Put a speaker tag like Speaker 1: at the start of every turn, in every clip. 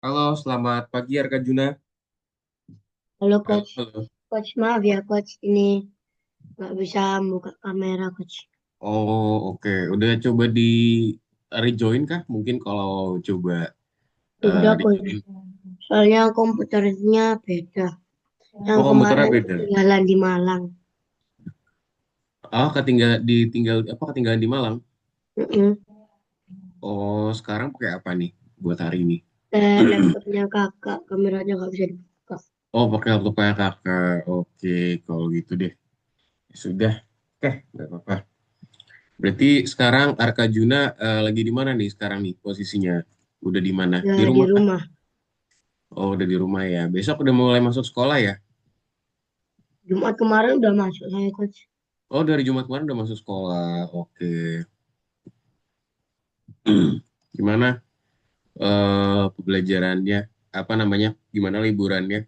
Speaker 1: Halo, selamat pagi Arka Juna.
Speaker 2: Halo
Speaker 1: Halo,
Speaker 2: coach,
Speaker 1: halo.
Speaker 2: coach maaf ya coach ini nggak bisa buka kamera coach.
Speaker 1: Oh, oke. Udah coba di rejoin kah? Mungkin kalau coba
Speaker 2: Udah
Speaker 1: di
Speaker 2: coach, soalnya komputernya beda. Yang
Speaker 1: Oh, komputernya
Speaker 2: kemarin
Speaker 1: beda.
Speaker 2: ketinggalan di Malang.
Speaker 1: Oh, ketinggalan di Malang.
Speaker 2: Mm-mm.
Speaker 1: Oh, sekarang pakai apa nih buat hari ini?
Speaker 2: Laptopnya kakak, kameranya nggak bisa dibuka.
Speaker 1: Oh, pakai laptopnya kakak. Oke, kalau gitu deh. Ya sudah. Oke, nggak apa-apa. Berarti sekarang Arka Juna lagi di mana nih sekarang nih posisinya? Udah di mana?
Speaker 2: Ya
Speaker 1: Di
Speaker 2: di
Speaker 1: rumah kah?
Speaker 2: rumah.
Speaker 1: Oh, udah di rumah ya. Besok udah mulai masuk sekolah ya?
Speaker 2: Jumat kemarin udah masuk saya coach.
Speaker 1: Oh, dari Jumat kemarin udah masuk sekolah. Oke. Gimana pembelajarannya? Apa namanya? Gimana liburannya?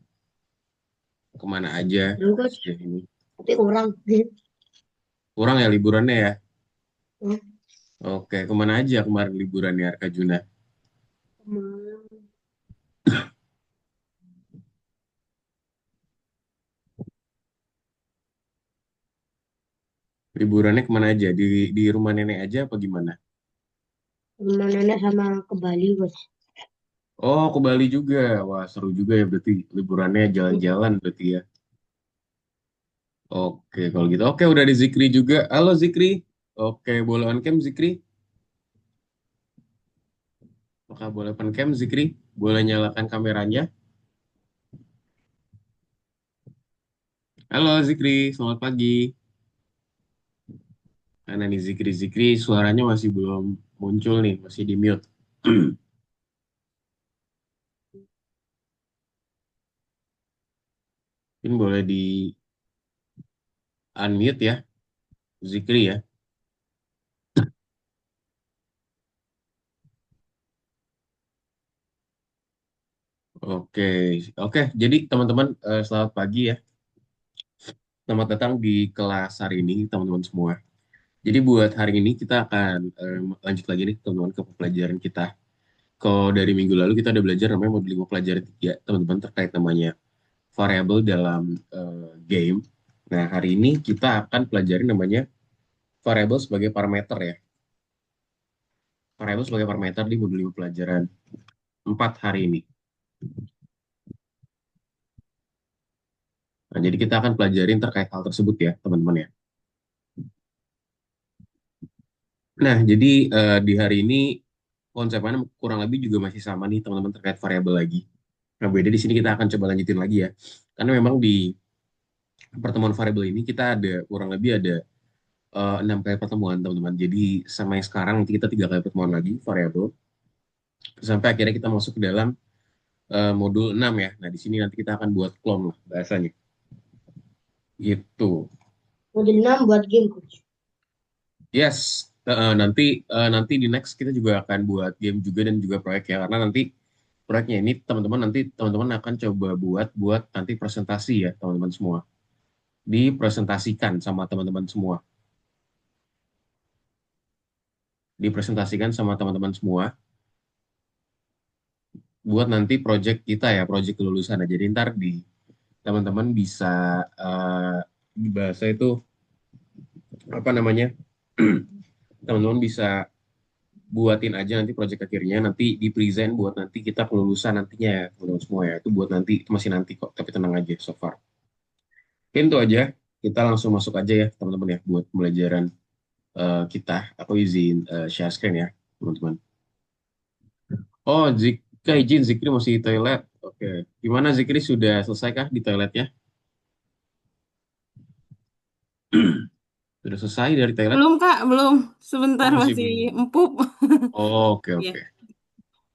Speaker 1: Kemana aja
Speaker 2: Dulu coach,
Speaker 1: sejauh ini?
Speaker 2: tapi orang.
Speaker 1: Kurang ya liburannya ya?
Speaker 2: Hmm,
Speaker 1: Oke, kemana aja kemarin liburannya Arka Juna?
Speaker 2: kemarin
Speaker 1: Liburannya kemana aja? Di rumah nenek aja apa gimana?
Speaker 2: sama nenek sama ke Bali coach.
Speaker 1: Oh, ke Bali juga. Wah, seru juga ya berarti liburannya jalan-jalan berarti ya. Oke, kalau gitu. Oke, udah di Zikri juga. Halo Zikri. Oke, boleh on cam Zikri? Apakah boleh on cam Zikri? Boleh nyalakan kameranya? Halo Zikri, selamat pagi. Karena nih Zikri suaranya masih belum muncul nih, masih di mute. Mungkin boleh di unmute ya, Zikri ya. Oke, oke. Jadi teman-teman selamat pagi ya. Selamat datang di kelas hari ini teman-teman semua. Jadi buat hari ini kita akan lanjut lagi nih teman-teman ke pelajaran kita. Kalau dari minggu lalu kita udah belajar namanya modul 5 pelajaran 3 teman-teman terkait namanya variabel dalam game. Nah hari ini kita akan pelajari namanya variabel sebagai parameter ya. Variabel sebagai parameter di modul 5 pelajaran 4 hari ini. Nah, jadi kita akan pelajarin terkait hal tersebut ya, teman-teman ya. Nah, jadi di hari ini konsepnya kurang lebih juga masih sama nih, teman-teman terkait variabel lagi. Nah, beda di sini kita akan coba lanjutin lagi ya. Karena memang di pertemuan variabel ini kita ada kurang lebih ada 6 kali pertemuan, teman-teman. Jadi sama yang sekarang nanti kita 3 kali pertemuan lagi variabel sampai akhirnya kita masuk ke dalam modul 6 ya. Nah, di sini nanti kita akan buat klon lah bahasanya. Gitu.
Speaker 2: Model 6 buat game coach.
Speaker 1: Yes, nanti di next kita juga akan buat game juga dan juga proyek ya karena nanti proyeknya ini teman-teman akan coba buat nanti presentasi ya teman-teman semua. Dipresentasikan sama teman-teman semua. Dipresentasikan sama teman-teman semua buat nanti project kita ya, project kelulusan. Nah, jadi ntar di teman-teman bisa di bahasa itu apa namanya? Teman-teman bisa buatin aja nanti project akhirnya nanti di present buat nanti kita kelulusan nantinya ya teman-teman semua ya itu buat nanti itu masih nanti kok tapi tenang aja so far. Mungkin itu aja kita langsung masuk aja ya teman-teman ya buat pembelajaran kita. Aku izin share screen ya teman-teman. Oh Zikri izin Zikri masih di toilet. Oke, gimana Zikri sudah selesai kah di toiletnya? Sudah selesai dari toilet?
Speaker 3: Belum Kak, belum.
Speaker 1: Oh
Speaker 3: Sebentar
Speaker 1: masih
Speaker 3: masih
Speaker 1: belum.
Speaker 3: empuk.
Speaker 1: Oh, oke
Speaker 3: Ya,
Speaker 1: oke.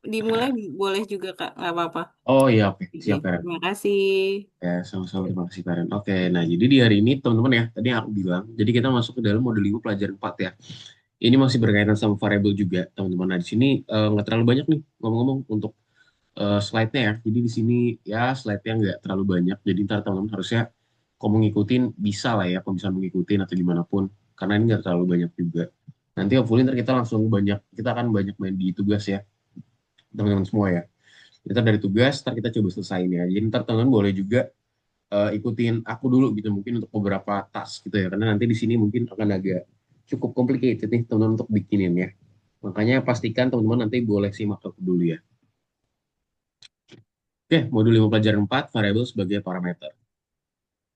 Speaker 3: dimulai boleh juga Kak, nggak apa-apa.
Speaker 1: Oh iya oke
Speaker 3: Oke,
Speaker 1: siap Karen.
Speaker 3: terima kasih.
Speaker 1: Ya, sama-sama terima kasih Karen. Oke, nah jadi di hari ini teman-teman ya, tadi yang aku bilang, jadi kita masuk ke dalam modul 5 pelajaran 4 ya. Ini masih berkaitan sama variabel juga, teman-teman. Nah, di sini nggak terlalu banyak nih ngomong-ngomong untuk slide-nya ya. Jadi di sini ya slide-nya nggak terlalu banyak. Jadi ntar teman-teman harusnya kalau mau ngikutin bisa lah ya, kalau bisa mengikutin atau gimana pun. Karena ini nggak terlalu banyak juga. Nanti hopefully ntar kita langsung banyak, kita akan banyak main di tugas ya, teman-teman semua ya. Ntar dari tugas, ntar kita coba selesaiin ya. Jadi ntar teman-teman boleh juga ikutin aku dulu gitu mungkin untuk beberapa task gitu ya. Karena nanti di sini mungkin akan agak cukup complicated nih teman-teman untuk bikinin ya. Makanya pastikan teman-teman nanti boleh simak aku dulu ya. Oke, modul 5 pelajaran 4 variabel sebagai parameter.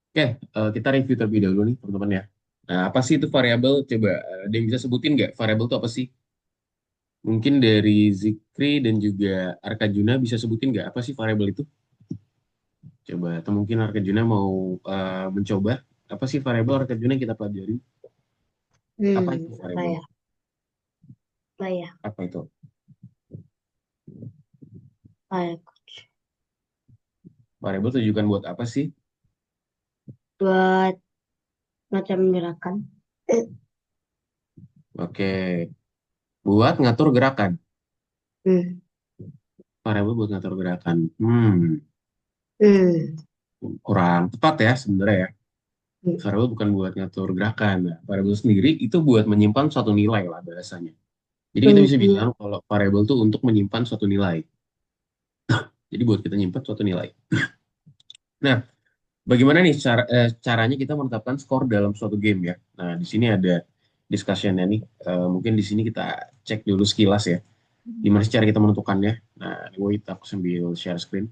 Speaker 1: Oke, kita review terlebih dahulu nih teman-teman ya. Nah, apa sih itu variabel? Coba ada yang bisa sebutin nggak variabel itu apa sih? Mungkin dari Zikri dan juga Arkajuna bisa sebutin nggak apa sih variabel itu? Coba, atau mungkin Arkajuna mau mencoba. Apa sih variabel Arkajuna yang kita pelajari? Apa itu
Speaker 2: Apa
Speaker 1: variabel?
Speaker 2: ya? Apa ya?
Speaker 1: Apa itu?
Speaker 2: Apa ya?
Speaker 1: Variabel tujukan buat apa sih?
Speaker 2: Buat macam gerakan.
Speaker 1: Oke, buat ngatur gerakan.
Speaker 2: Hmm.
Speaker 1: Variabel buat ngatur gerakan. Hmm,
Speaker 2: Hmm.
Speaker 1: kurang tepat ya sebenarnya ya.
Speaker 2: Hmm.
Speaker 1: Variabel bukan buat ngatur gerakan. Nah, variabel sendiri itu buat menyimpan suatu nilai lah bahasanya. Jadi kita bisa
Speaker 2: Hmm.
Speaker 1: bilang kalau variabel itu untuk menyimpan suatu nilai. Jadi buat kita nyimpan suatu nilai. Nah, bagaimana nih caranya kita menetapkan skor dalam suatu game ya? Nah, di sini ada discussion-nya nih. Mungkin di sini kita cek dulu sekilas ya. Gimana sih cara kita menentukannya? Nah, wait, aku sambil share screen.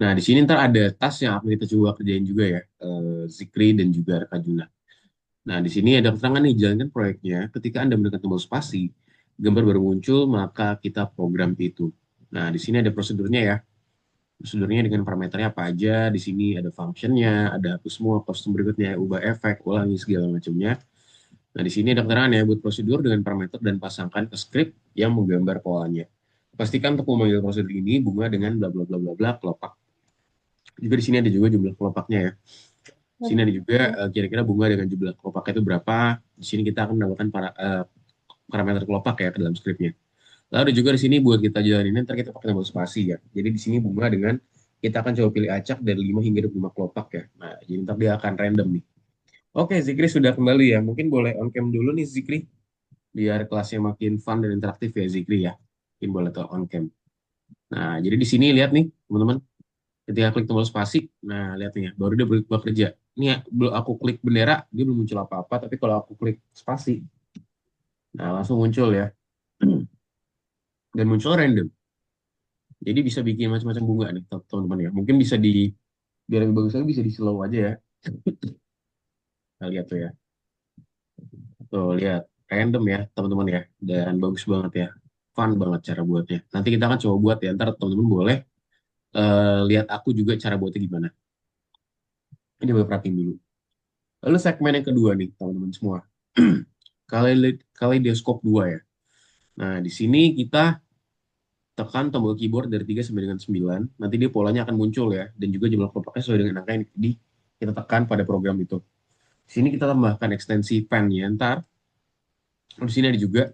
Speaker 1: Nah, di sini ntar ada tas yang akan kita coba kerjain juga ya, Zikri dan juga Kajuna. Nah, di sini ada keterangan nih, jalankan proyeknya. Ketika Anda menekan tombol spasi, gambar baru muncul, maka kita program itu. Nah, di sini ada prosedurnya ya. Prosedurnya dengan parameternya apa aja. Di sini ada functionnya, ada hapus semua, kostum berikutnya, ubah efek, ulangi segala macamnya. Nah, di sini ada keterangan ya, buat prosedur dengan parameter dan pasangkan ke script yang menggambar polanya. Pastikan untuk memanggil prosedur ini bunga dengan bla bla bla bla bla kelopak. Juga di sini ada juga jumlah kelopaknya ya. Di sini ada juga kira-kira bunga dengan jumlah kelopaknya itu berapa. Di sini kita akan menambahkan parameter kelopak ya ke dalam scriptnya. Lalu ada juga di sini buat kita jalanin, ntar kita pakai tombol spasi ya. Jadi di sini bunga dengan kita akan coba pilih acak dari 5 hingga 25 kelopak ya. Nah, jadi ntar dia akan random nih. Oke, Zikri sudah kembali ya. Mungkin boleh on cam dulu nih Zikri, biar kelasnya makin fun dan interaktif ya Zikri ya. Mungkin boleh tuh on cam. Nah, jadi di sini lihat nih teman-teman, ketika klik tombol spasi, nah lihat nih ya, baru dia bekerja. Ini ya, belum aku klik bendera, dia belum muncul apa-apa, tapi kalau aku klik spasi, nah langsung muncul ya. Dan muncul random. Jadi bisa bikin macam-macam bunga nih teman-teman ya. Mungkin bisa biar lebih bagus lagi bisa di slow aja ya. Nah, lihat tuh ya. Tuh lihat random ya teman-teman ya. Dan bagus banget ya. Fun banget cara buatnya. Nanti kita akan coba buat ya. Ntar teman-teman boleh lihat aku juga cara buatnya gimana. Ini boleh perhatiin dulu. Lalu segmen yang kedua nih teman-teman semua. Kaleidoskop 2 ya. Nah, di sini kita tekan tombol keyboard dari 3 sampai dengan 9. Nanti dia polanya akan muncul ya. Dan juga jumlah kelopaknya sesuai dengan angka yang kita tekan pada program itu. Di sini kita tambahkan ekstensi pen-nya. Ntar di sini ada juga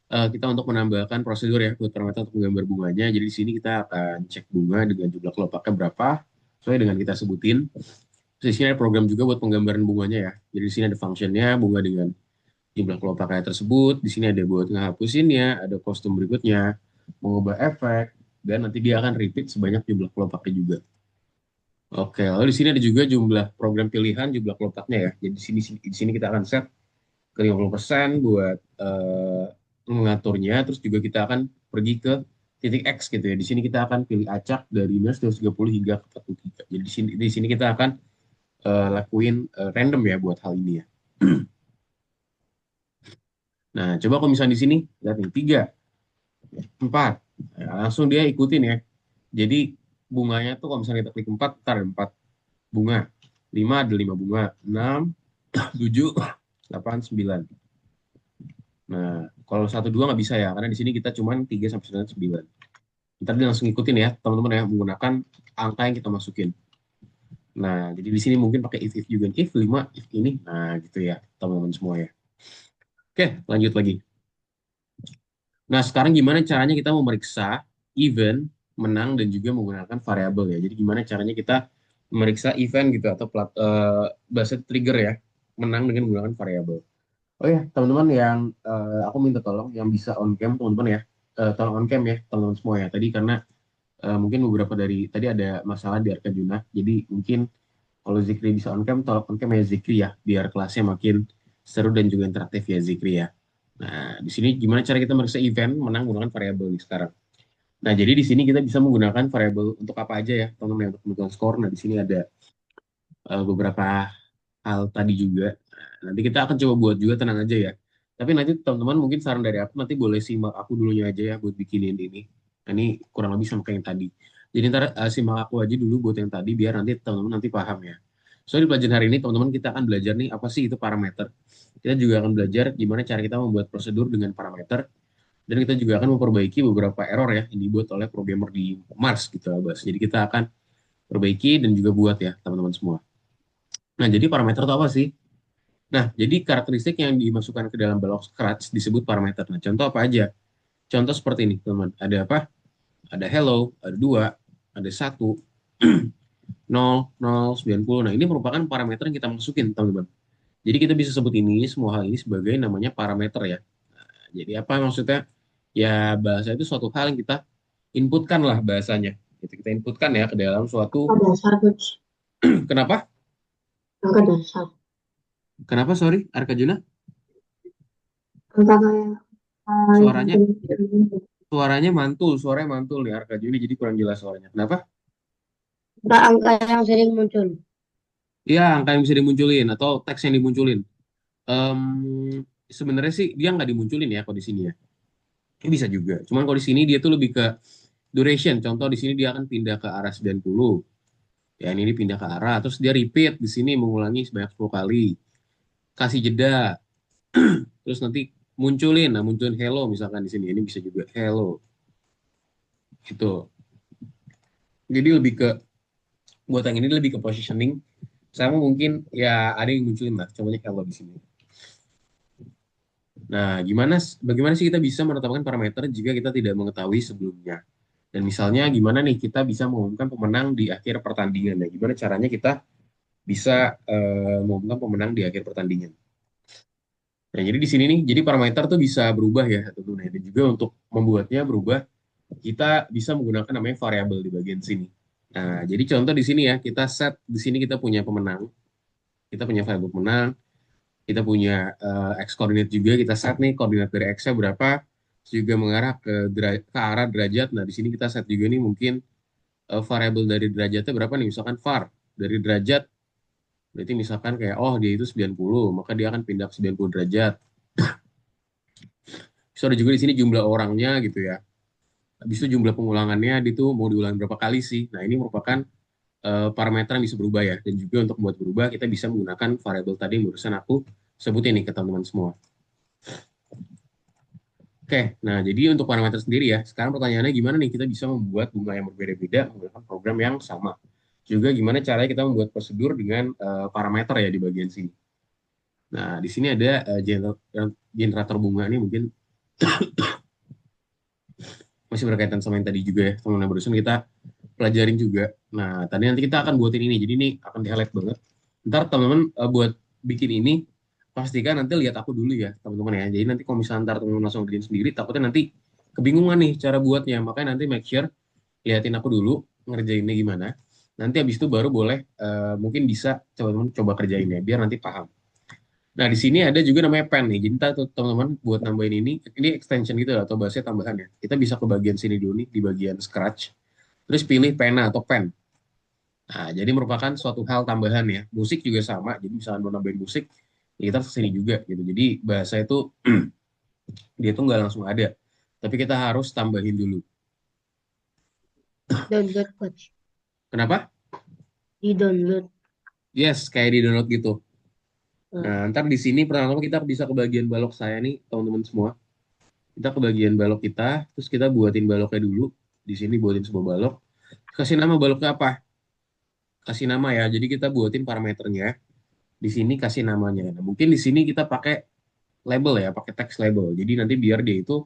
Speaker 1: kita untuk menambahkan prosedur ya buat parameter untuk menggambar bunganya. Jadi di sini kita akan cek bunga dengan jumlah kelopaknya berapa sesuai dengan kita sebutin. Terus di sini ada program juga buat penggambaran bunganya ya. Jadi di sini ada functionnya bunga dengan jumlah kelopaknya tersebut. Di sini ada buat ngehapusinnya, ada kostum berikutnya, mengubah efek, dan nanti dia akan repeat sebanyak jumlah kelopaknya juga. Oke, lalu di sini ada juga jumlah program pilihan, jumlah kelopaknya ya. Jadi di sini kita akan set ke 50% buat mengaturnya. Terus juga kita akan pergi ke titik X gitu ya. Di sini kita akan pilih acak dari minus 230 hingga ke 43. Jadi di sini kita akan lakuin random ya buat hal ini ya. Nah, coba kalau misalnya di sini, lihat nih, 3, 4. Nah, langsung dia ikutin ya. Jadi bunganya tuh kalau misalnya kita klik 4, ntar ada 4 bunga. 5 ada 5 bunga. 6, 7, 8, 9. Nah, kalau 1, 2 nggak bisa ya, karena di sini kita cuma 3 sampai 9. Ntar dia langsung ngikutin ya, teman-teman ya, menggunakan angka yang kita masukin. Nah, jadi di sini mungkin pakai if juga. If 5, if ini. Nah, gitu ya, teman-teman semua ya. Oke, lanjut lagi. Nah, sekarang gimana caranya kita memeriksa event, menang, dan juga menggunakan variabel ya. Jadi gimana caranya kita memeriksa event gitu, atau bahasa trigger ya. menang dengan menggunakan variabel. Oh ya, teman-teman yang aku minta tolong yang bisa on cam teman-teman ya. Tolong on cam ya teman-teman semua ya. Tadi karena mungkin beberapa dari tadi ada masalah di Arkajuna. Jadi mungkin kalau Zikri bisa on cam, tolong on cam ya Zikri ya, biar kelasnya makin seru dan juga interaktif ya Zikri ya. Nah, di sini gimana cara kita meriksa event menang menggunakan variabel nih sekarang. Nah, jadi di sini kita bisa menggunakan variabel untuk apa aja ya, teman-teman, untuk menentukan skor. Nah, di sini ada beberapa hal tadi juga. Nah, nanti kita akan coba buat juga, tenang aja ya. Tapi nanti teman-teman mungkin saran dari aku nanti boleh simak aku dulunya aja ya buat bikinin ini. Nah, ini kurang lebih sama kayak yang tadi. Jadi ntar simak aku aja dulu buat yang tadi biar nanti teman-teman nanti paham ya. So di pelajaran hari ini teman-teman kita akan belajar nih apa sih itu parameter. Kita juga akan belajar gimana cara kita membuat prosedur dengan parameter dan kita juga akan memperbaiki beberapa error ya yang dibuat oleh programmer di Mars gitu lah, Bas. Jadi kita akan perbaiki dan juga buat ya teman-teman semua. Nah, jadi parameter itu apa sih? Nah, jadi karakteristik yang dimasukkan ke dalam balok Scratch disebut parameter. Nah, contoh apa aja? Contoh seperti ini, teman. Ada apa? Ada hello, ada 2, ada 1, 0, 0, 90. Nah, ini merupakan parameter yang kita masukin, teman-teman. Jadi kita bisa sebut ini, semua hal ini sebagai namanya parameter ya. Nah, jadi apa maksudnya? Ya, bahasa itu suatu hal yang kita inputkan lah bahasanya. Itu kita inputkan ya ke dalam suatu.
Speaker 2: Angka dasar, Coach.
Speaker 1: Kenapa?
Speaker 2: Angka dasar.
Speaker 1: Kenapa, sorry, Arkajuna?
Speaker 2: Angka kayak
Speaker 1: Suaranya
Speaker 2: angka
Speaker 1: suaranya mantul nih Arkajuna, jadi kurang jelas suaranya. Kenapa?
Speaker 2: angka yang sering muncul.
Speaker 1: Iya, angka yang bisa dimunculin atau teks yang dimunculin. Em, Sebenarnya sih dia nggak dimunculin ya kalau di sini ya. Ini bisa juga. Cuman kalau di sini dia tuh lebih ke duration. Contoh di sini dia akan pindah ke arah 90. Ya, ini pindah ke arah. Terus dia repeat di sini mengulangi sebanyak 10 kali. Kasih jeda. Terus nanti munculin. Nah, munculin hello misalkan di sini. Ini bisa juga hello. Gitu. Jadi lebih ke, buat yang ini lebih ke positioning. Sama mungkin ya ada yang munculin lah. Contohnya hello di sini. Nah, bagaimana sih kita bisa menetapkan parameter jika kita tidak mengetahui sebelumnya? Dan misalnya gimana nih kita bisa mengumumkan pemenang di akhir pertandingan? Nah, gimana caranya kita bisa mengumumkan pemenang di akhir pertandingan? Nah, jadi di sini nih, jadi parameter tuh bisa berubah ya tentunya. Dan juga untuk membuatnya berubah, kita bisa menggunakan namanya variabel di bagian sini. Nah, jadi contoh di sini ya, kita set di sini kita punya pemenang, kita punya variabel pemenang, kita punya x koordinat juga, kita set nih koordinat dari x-nya berapa, terus juga mengarah ke arah derajat. Nah, di sini kita set juga nih mungkin variabel dari derajatnya berapa nih, misalkan var dari derajat, berarti misalkan kayak oh dia itu 90, maka dia akan pindah ke 90 derajat. So ada juga di sini jumlah orangnya gitu ya. Habis itu jumlah pengulangannya itu mau diulang berapa kali sih. Nah, ini merupakan parameter yang bisa berubah ya. Dan juga untuk membuat berubah kita bisa menggunakan variabel tadi yang barusan aku sebutin nih ke teman-teman semua. Oke, nah jadi untuk parameter sendiri ya, sekarang pertanyaannya gimana nih kita bisa membuat bunga yang berbeda-beda menggunakan program yang sama. Juga gimana caranya kita membuat prosedur dengan parameter ya di bagian sini. Nah, di sini ada generator bunga nih mungkin masih berkaitan sama yang tadi juga ya, teman-teman barusan kita pelajarin juga. Nah, tadi nanti kita akan buatin ini, jadi ini akan di-highlight banget. Ntar teman-teman buat bikin ini, pastikan nanti lihat aku dulu ya, teman-teman ya. Jadi nanti kalau misalnya ntar teman-teman langsung bikin sendiri, takutnya nanti kebingungan nih cara buatnya. Makanya nanti make sure liatin aku dulu, ngerjainnya gimana. Nanti habis itu baru boleh, mungkin bisa teman-teman coba kerjainnya, biar nanti paham. Nah, di sini ada juga namanya pen nih. Jadi ntar tuh teman-teman buat nambahin ini extension gitu atau bahasanya tambahan ya. Kita bisa ke bagian sini dulu nih, di bagian Scratch. Terus pilih pena atau pen. Nah, jadi merupakan suatu hal tambahan ya. Musik juga sama. Jadi misalnya mau nambahin musik, ya kita kesini juga gitu. Jadi bahasa itu dia tuh nggak langsung ada. Tapi kita harus tambahin dulu.
Speaker 2: Download, Coach.
Speaker 1: Kenapa?
Speaker 2: Di download.
Speaker 1: Yes, kayak di download gitu.
Speaker 2: Nah,
Speaker 1: Nah, ntar di sini pertama kita bisa ke bagian balok saya nih, teman-teman semua. Kita ke bagian balok kita, terus kita buatin baloknya dulu. Di sini buatin sebuah balok. Kasih nama baloknya apa? Kasih nama ya. Jadi kita buatin parameternya. Di sini kasih namanya. Nah, mungkin di sini kita pakai label ya, pakai teks label. Jadi nanti biar dia itu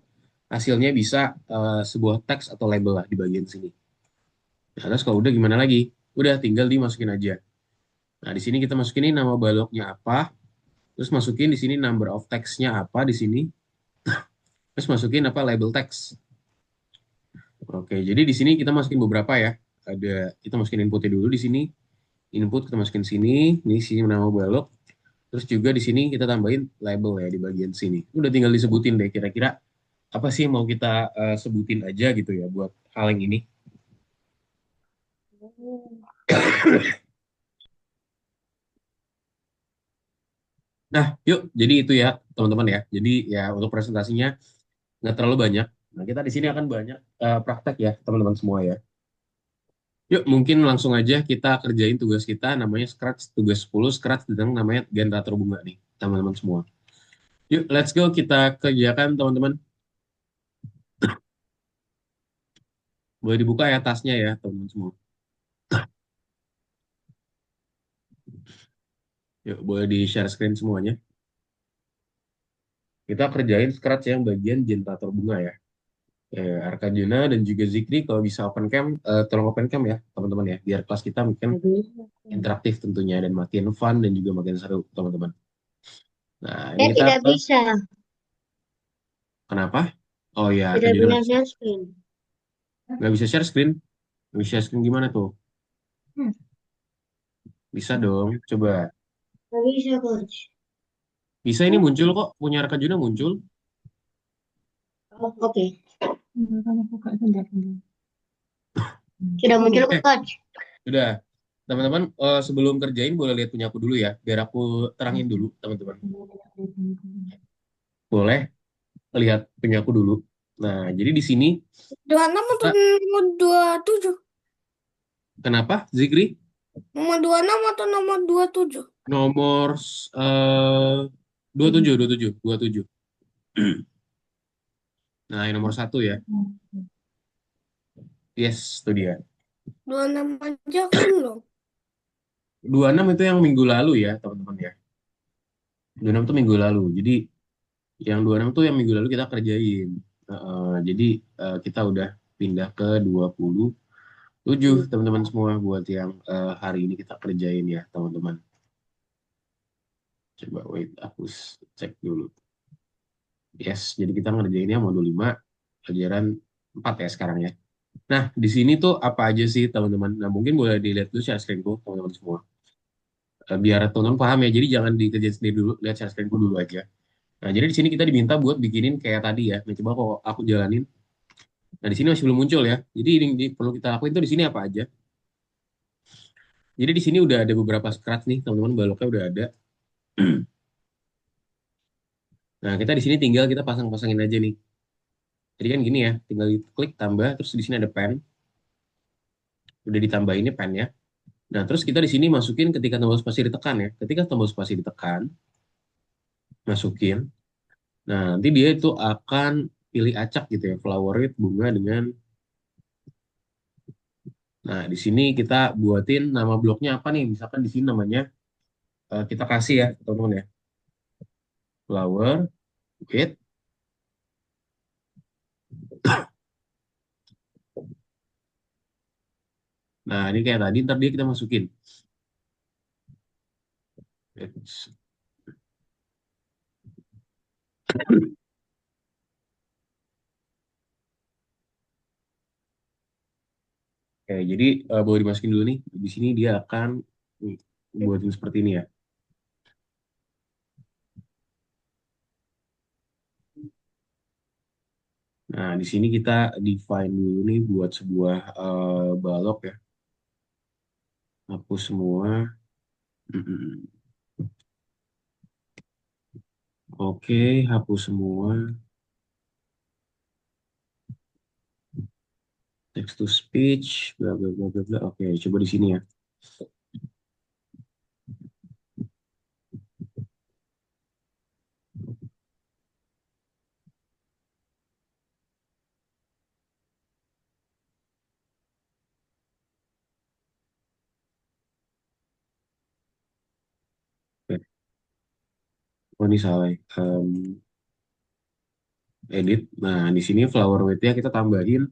Speaker 1: hasilnya bisa sebuah teks atau label lah di bagian sini. Nah, terus kalau udah gimana lagi? Udah tinggal dimasukin aja. Nah, di sini kita masukin ini nama baloknya apa, Terus masukin di sini number of text-nya apa di sini. Terus masukin apa label text. Oke, jadi di sini kita masukin beberapa ya. Kita masukin inputnya dulu di sini. Input kita masukin sini. Ini sini nama balok. Terus juga di sini kita tambahin label ya di bagian sini. Udah tinggal disebutin deh kira-kira apa sih yang mau kita sebutin aja gitu ya buat hal yang ini. Nah, yuk. Jadi itu ya teman-teman ya. Jadi ya untuk presentasinya nggak terlalu banyak. Nah, kita di sini akan banyak praktek ya teman-teman semua ya. Yuk, mungkin langsung aja kita kerjain tugas kita namanya Scratch tugas 10 Scratch tentang namanya generator bunga nih, teman-teman semua. Yuk, let's go kita kerjakan teman-teman. Boleh dibuka ya tasnya ya, teman-teman semua. Yuk, boleh di-share screen semuanya. Kita kerjain Scratch yang bagian generator bunga ya. Arka dan juga Zikri kalau bisa open cam, tolong open cam ya, teman-teman ya. Biar kelas kita makin interaktif tentunya dan makin fun dan juga makin seru, teman-teman. Nah, ini
Speaker 2: Saya
Speaker 1: kita
Speaker 2: tidak bisa.
Speaker 1: kenapa? Oh ya, Arka
Speaker 2: Tidak
Speaker 1: nggak
Speaker 2: punya
Speaker 1: bisa.
Speaker 2: share screen.
Speaker 1: Nggak bisa share screen. Nggak bisa share screen gimana tuh? Bisa dong, coba.
Speaker 2: Tidak bisa, Coach.
Speaker 1: Bisa ini muncul kok, punya Arka muncul.
Speaker 2: Oh, oke. Sudah muncul,
Speaker 1: Oke,
Speaker 2: Coach.
Speaker 1: udah. Teman-teman, sebelum kerjain boleh lihat punya aku dulu ya, biar aku terangin dulu, teman-teman. Boleh lihat punya aku dulu. Nah, jadi di sini,
Speaker 3: 26 atau
Speaker 1: kita,
Speaker 3: nomor 27?
Speaker 1: kenapa, Zikri?
Speaker 3: Nomor 26 atau nomor 27?
Speaker 1: Nomor 27, 27, 27. Nah, yang nomor satu ya. Yes, itu dia.
Speaker 3: 26 aja aku belum.
Speaker 1: 26 itu yang minggu lalu ya, teman-teman ya. 26 itu minggu lalu. Jadi, yang 26 tuh yang minggu lalu kita kerjain. Jadi kita udah pindah ke 27 teman-teman semua buat yang hari ini kita kerjain ya teman-teman. Coba wait aku cek dulu. Yes, jadi kita ngerjainnya modul 5 pelajaran 4 ya sekarang ya. Nah, di sini tuh apa aja sih teman-teman? Nah, mungkin boleh dilihat dulu share screenku teman-teman semua. Biar teman-teman paham ya. Jadi jangan dikerjain sendiri dulu, lihat share screenku dulu aja. Nah, jadi di sini kita diminta buat bikinin kayak tadi ya. Nah, coba kok aku jalanin. Nah, di sini masih belum muncul ya. Jadi ini perlu kita lakuin tuh di sini apa aja. Jadi di sini udah ada beberapa scratch nih, teman-teman, baloknya udah ada. Nah, kita di sini tinggal kita pasang-pasangin aja nih. Jadi kan gini ya, tinggal klik tambah, terus di sini ada pen. Udah ditambahin pen ya. Nah, terus kita di sini masukin ketika tombol spasi ditekan ya. Ketika tombol spasi ditekan, masukin. Nah, nanti dia itu akan pilih acak gitu ya, flower with bunga dengan. Nah, di sini kita buatin nama bloknya apa nih? Misalkan di sini namanya kita kasih ya, teman-teman ya. Flower with. Nah, ini kayak tadi, ntar dia kita masukin. Oke, jadi boleh dimasukin dulu nih. Di sini dia akan buatin seperti ini ya. Nah, di sini kita define dulu nih buat sebuah balok ya. Hapus semua. Mm-mm. Oke, hapus semua. Text to speech, bla bla bla bla bla. Oke, coba di sini ya. Oke. Oh, ini salah ya. Edit. Nah, di sini flower weight-nya kita tambahin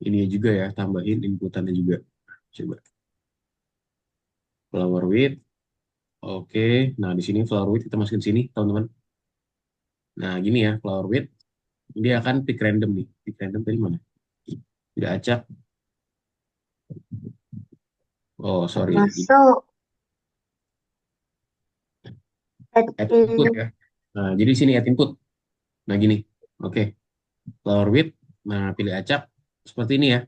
Speaker 1: ini juga ya, tambahin inputannya juga. Coba flower weight. Oke, nah di sini flower width kita masukin sini, teman-teman. Nah, gini ya, flower width dia akan pick random nih. Pick random dari mana? Tidak acak. Oh, sorry.
Speaker 2: Masuk. Add
Speaker 1: Add input
Speaker 2: in.
Speaker 1: ya. Nah, jadi sini add input. Nah, gini. Oke, flower width. Nah, pilih acak seperti ini ya.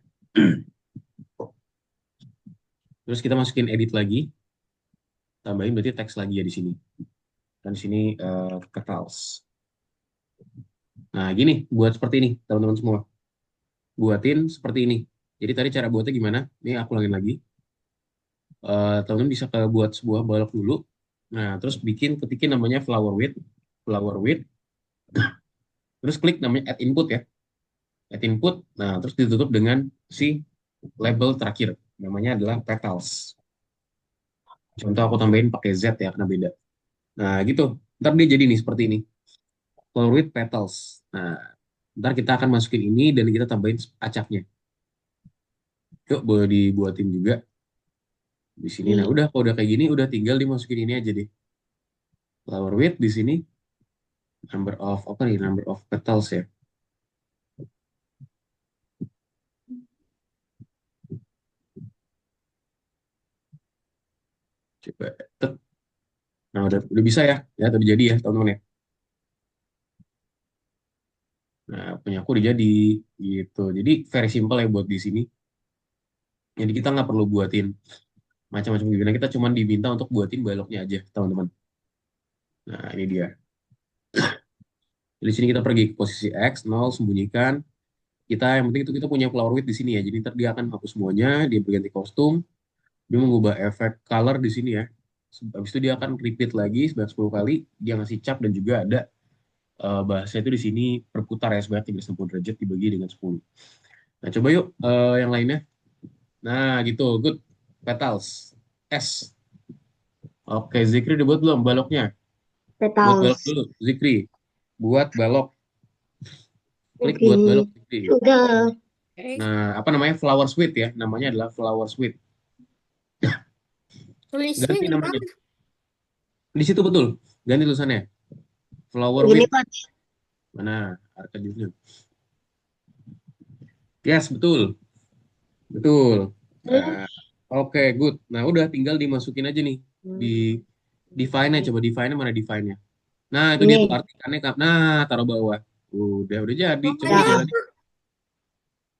Speaker 1: Terus kita masukin edit lagi, tambahin berarti teks lagi ya di sini. Dan di sini petals. Nah, gini, buat seperti ini, teman-teman semua. Buatin seperti ini. Jadi tadi cara buatnya gimana? Ini aku ulangin lagi. Teman-teman bisa ke buat sebuah balok dulu. Nah, terus ketikin namanya flower width, terus klik namanya add input ya. Add input, nah terus ditutup dengan si label terakhir. Namanya adalah petals. Contoh aku tambahin pakai Z ya, karena beda. Nah, gitu. Ntar dia jadi nih seperti ini. Flower width petals. Nah, ntar kita akan masukin ini dan kita tambahin acaknya. Yuk, boleh dibuatin juga di sini. Nah,
Speaker 2: Nih.
Speaker 1: udah kalau udah kayak gini, udah tinggal dimasukin ini aja deh. Flower width di sini number of apa nih? Number of petals ya. Coba. Tek. Nah, udah bisa ya. Ya, udah jadi ya, teman-teman ya. Nah, punya aku udah jadi gitu. Jadi very simple ya buat di sini. Jadi kita nggak perlu buatin macam-macam gimana. Kita cuma diminta untuk buatin baloknya aja, teman-teman. Nah, ini dia. Di sini kita pergi ke posisi X, 0, sembunyikan. Yang penting itu kita punya flower width di sini ya. Jadi ntar dia akan hapus semuanya, dia berganti kostum, dia mengubah efek color di sini ya. Habis itu dia akan repeat lagi sebanyak 10 kali, dia ngasih cap dan juga ada bahasa itu di sini berputar ya sebanyak 360 derajat dibagi dengan 10. Nah, coba yuk yang lainnya. Nah, gitu. Good. Petals. S. Oke, Zikri dibuat belum baloknya? Buat balok
Speaker 2: Petals.
Speaker 1: dulu, Zikri. Buat balok. Klik
Speaker 2: Oke.
Speaker 1: buat balok, Zikri.
Speaker 2: Sudah.
Speaker 3: Oke.
Speaker 1: Nah, apa namanya? Flower Sweet ya. Namanya adalah Flower Sweet.
Speaker 3: Tulisnya
Speaker 1: Ganti namanya.
Speaker 3: gimana?
Speaker 1: Di situ betul. Ganti tulisannya. Flower
Speaker 2: Gini,
Speaker 1: with
Speaker 2: Coach.
Speaker 1: mana? Arka Junior. Yes, betul. Betul. Nah, oke, good. Nah, udah tinggal dimasukin aja nih di define-nya. Coba define-nya mana define-nya. Nah, itu dia tuh
Speaker 2: Ini.
Speaker 1: artikannya. Nah, taruh bawah. Udah jadi. Coba
Speaker 3: Namanya
Speaker 2: Dah.
Speaker 1: dijalanin.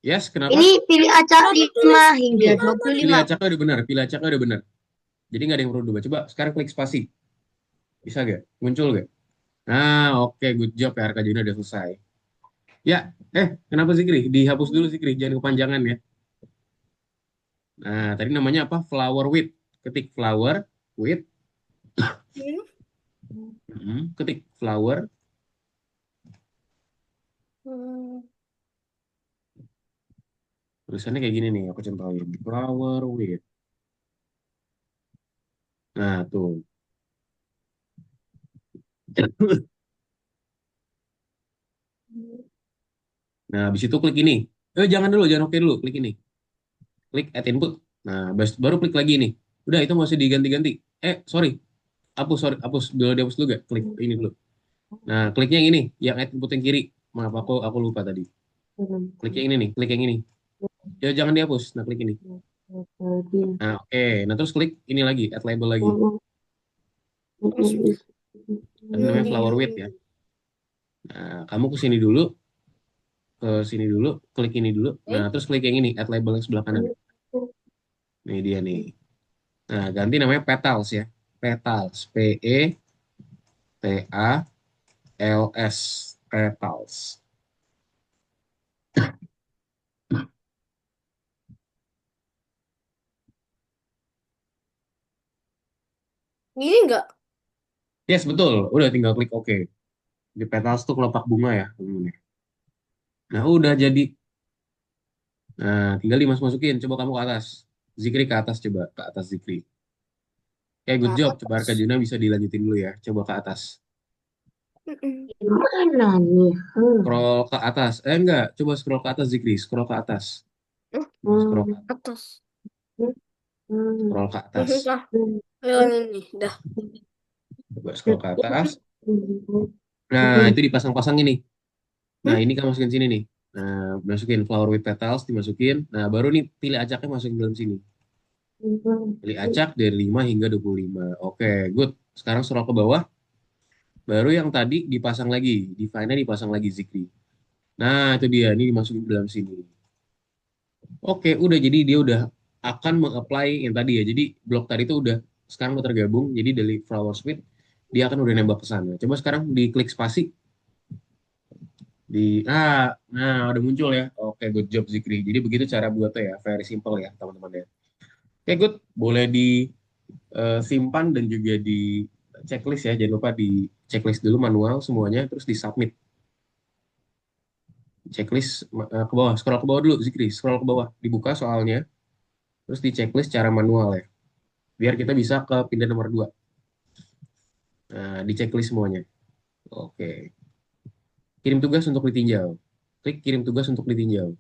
Speaker 1: Yes,
Speaker 2: Ini
Speaker 1: kenapa?
Speaker 2: pilih acak
Speaker 3: baru
Speaker 2: 5
Speaker 3: tulis
Speaker 2: hingga
Speaker 1: Betul.
Speaker 3: apa nih?
Speaker 1: Pilih
Speaker 2: 25.
Speaker 1: acaknya udah benar. Pilih acaknya udah benar. Jadi nggak ada yang perlu diubah. Coba sekarang klik spasi. Bisa gak? Muncul gak? Nah, oke, good job ya. Arka Junior udah selesai. Ya, kenapa Zikri? Dihapus dulu Zikri, jangan kepanjangan ya. Nah, tadi namanya apa? Flower with. Ketik flower with.
Speaker 3: Hmm?
Speaker 1: Ketik flower.
Speaker 3: Hmm.
Speaker 1: Tulisannya kayak gini nih, aku contohin. Flower with. Nah, tuh. Nah, habis itu klik ini. Jangan dulu, jangan oke dulu. Klik ini. Klik add input. Nah, baru klik lagi ini. Udah, itu masih diganti-ganti. Sorry. Sorry. Hapus. Dulu dihapus dulu gak? Klik ini dulu. Nah, kliknya yang ini. Yang add input yang kiri. Maaf, aku lupa tadi. Klik yang ini nih. Klik yang ini. Ya, jangan dihapus. Nah, klik ini. Nah, oke. Nah, terus klik ini lagi, add label lagi.
Speaker 3: Terus
Speaker 1: Tadi namanya flower width ya. Nah, kamu ke sini dulu, klik ini dulu. Nah, terus klik yang ini, add label yang sebelah kanan. Ini dia nih. Nah, ganti namanya petals ya. Petals, Petals, petals.
Speaker 3: gini nggak?
Speaker 1: Yes, betul. Udah tinggal klik OK. Di petals tuh kelopak bunga ya, teman-teman. Nah, udah jadi. Nah, tinggal dimasukin. Coba kamu ke atas. Zikri ke atas coba, ke atas Zikri. Oke,
Speaker 3: Ke
Speaker 1: good job. Coba
Speaker 3: atas.
Speaker 1: Arka Juna bisa dilanjutin dulu ya. Coba ke atas.
Speaker 3: Mm-mm.
Speaker 2: Gimana nih?
Speaker 1: Scroll ke atas. Enggak. Coba scroll ke atas, Zikri. Scroll ke atas.
Speaker 3: Oh,
Speaker 1: Scroll ke
Speaker 3: atas.
Speaker 1: Scroll ke atas.
Speaker 3: Susah. Ayo ini, dah.
Speaker 1: Coba scroll ke atas. Nah, itu dipasang-pasang ini. Nah,
Speaker 3: Hmm?
Speaker 1: ini kan masukin sini nih. Nah, masukin flower with petals, dimasukin. Nah, baru nih pilih acaknya masukin dalam sini. Pilih acak dari 5 hingga 25. Oke, good. Sekarang scroll ke bawah. Baru yang tadi dipasang lagi. Define-nya dipasang lagi Zikri. Nah, itu dia. Ini dimasukin dalam sini. Oke, udah. Jadi dia udah akan meng-apply yang tadi ya. Jadi blok tadi itu udah sekarang udah tergabung. Jadi dari flower suite, dia akan udah nembak ke sana. Coba sekarang diklik spasi. Nah, udah muncul ya. Oke, good job Zikri. Jadi begitu cara buatnya ya. Very simple ya, teman-teman ya. Oke, good. Boleh disimpan dan juga di checklist ya. Jangan lupa di checklist dulu manual semuanya, terus di submit. Checklist ke bawah, scroll ke bawah dulu, Zikri. Scroll ke bawah, dibuka soalnya, terus di checklist cara manual ya. Biar kita bisa ke pindah nomor 2. Nah, di checklist semuanya. Oke. Kirim tugas untuk ditinjau. Klik kirim tugas untuk ditinjau.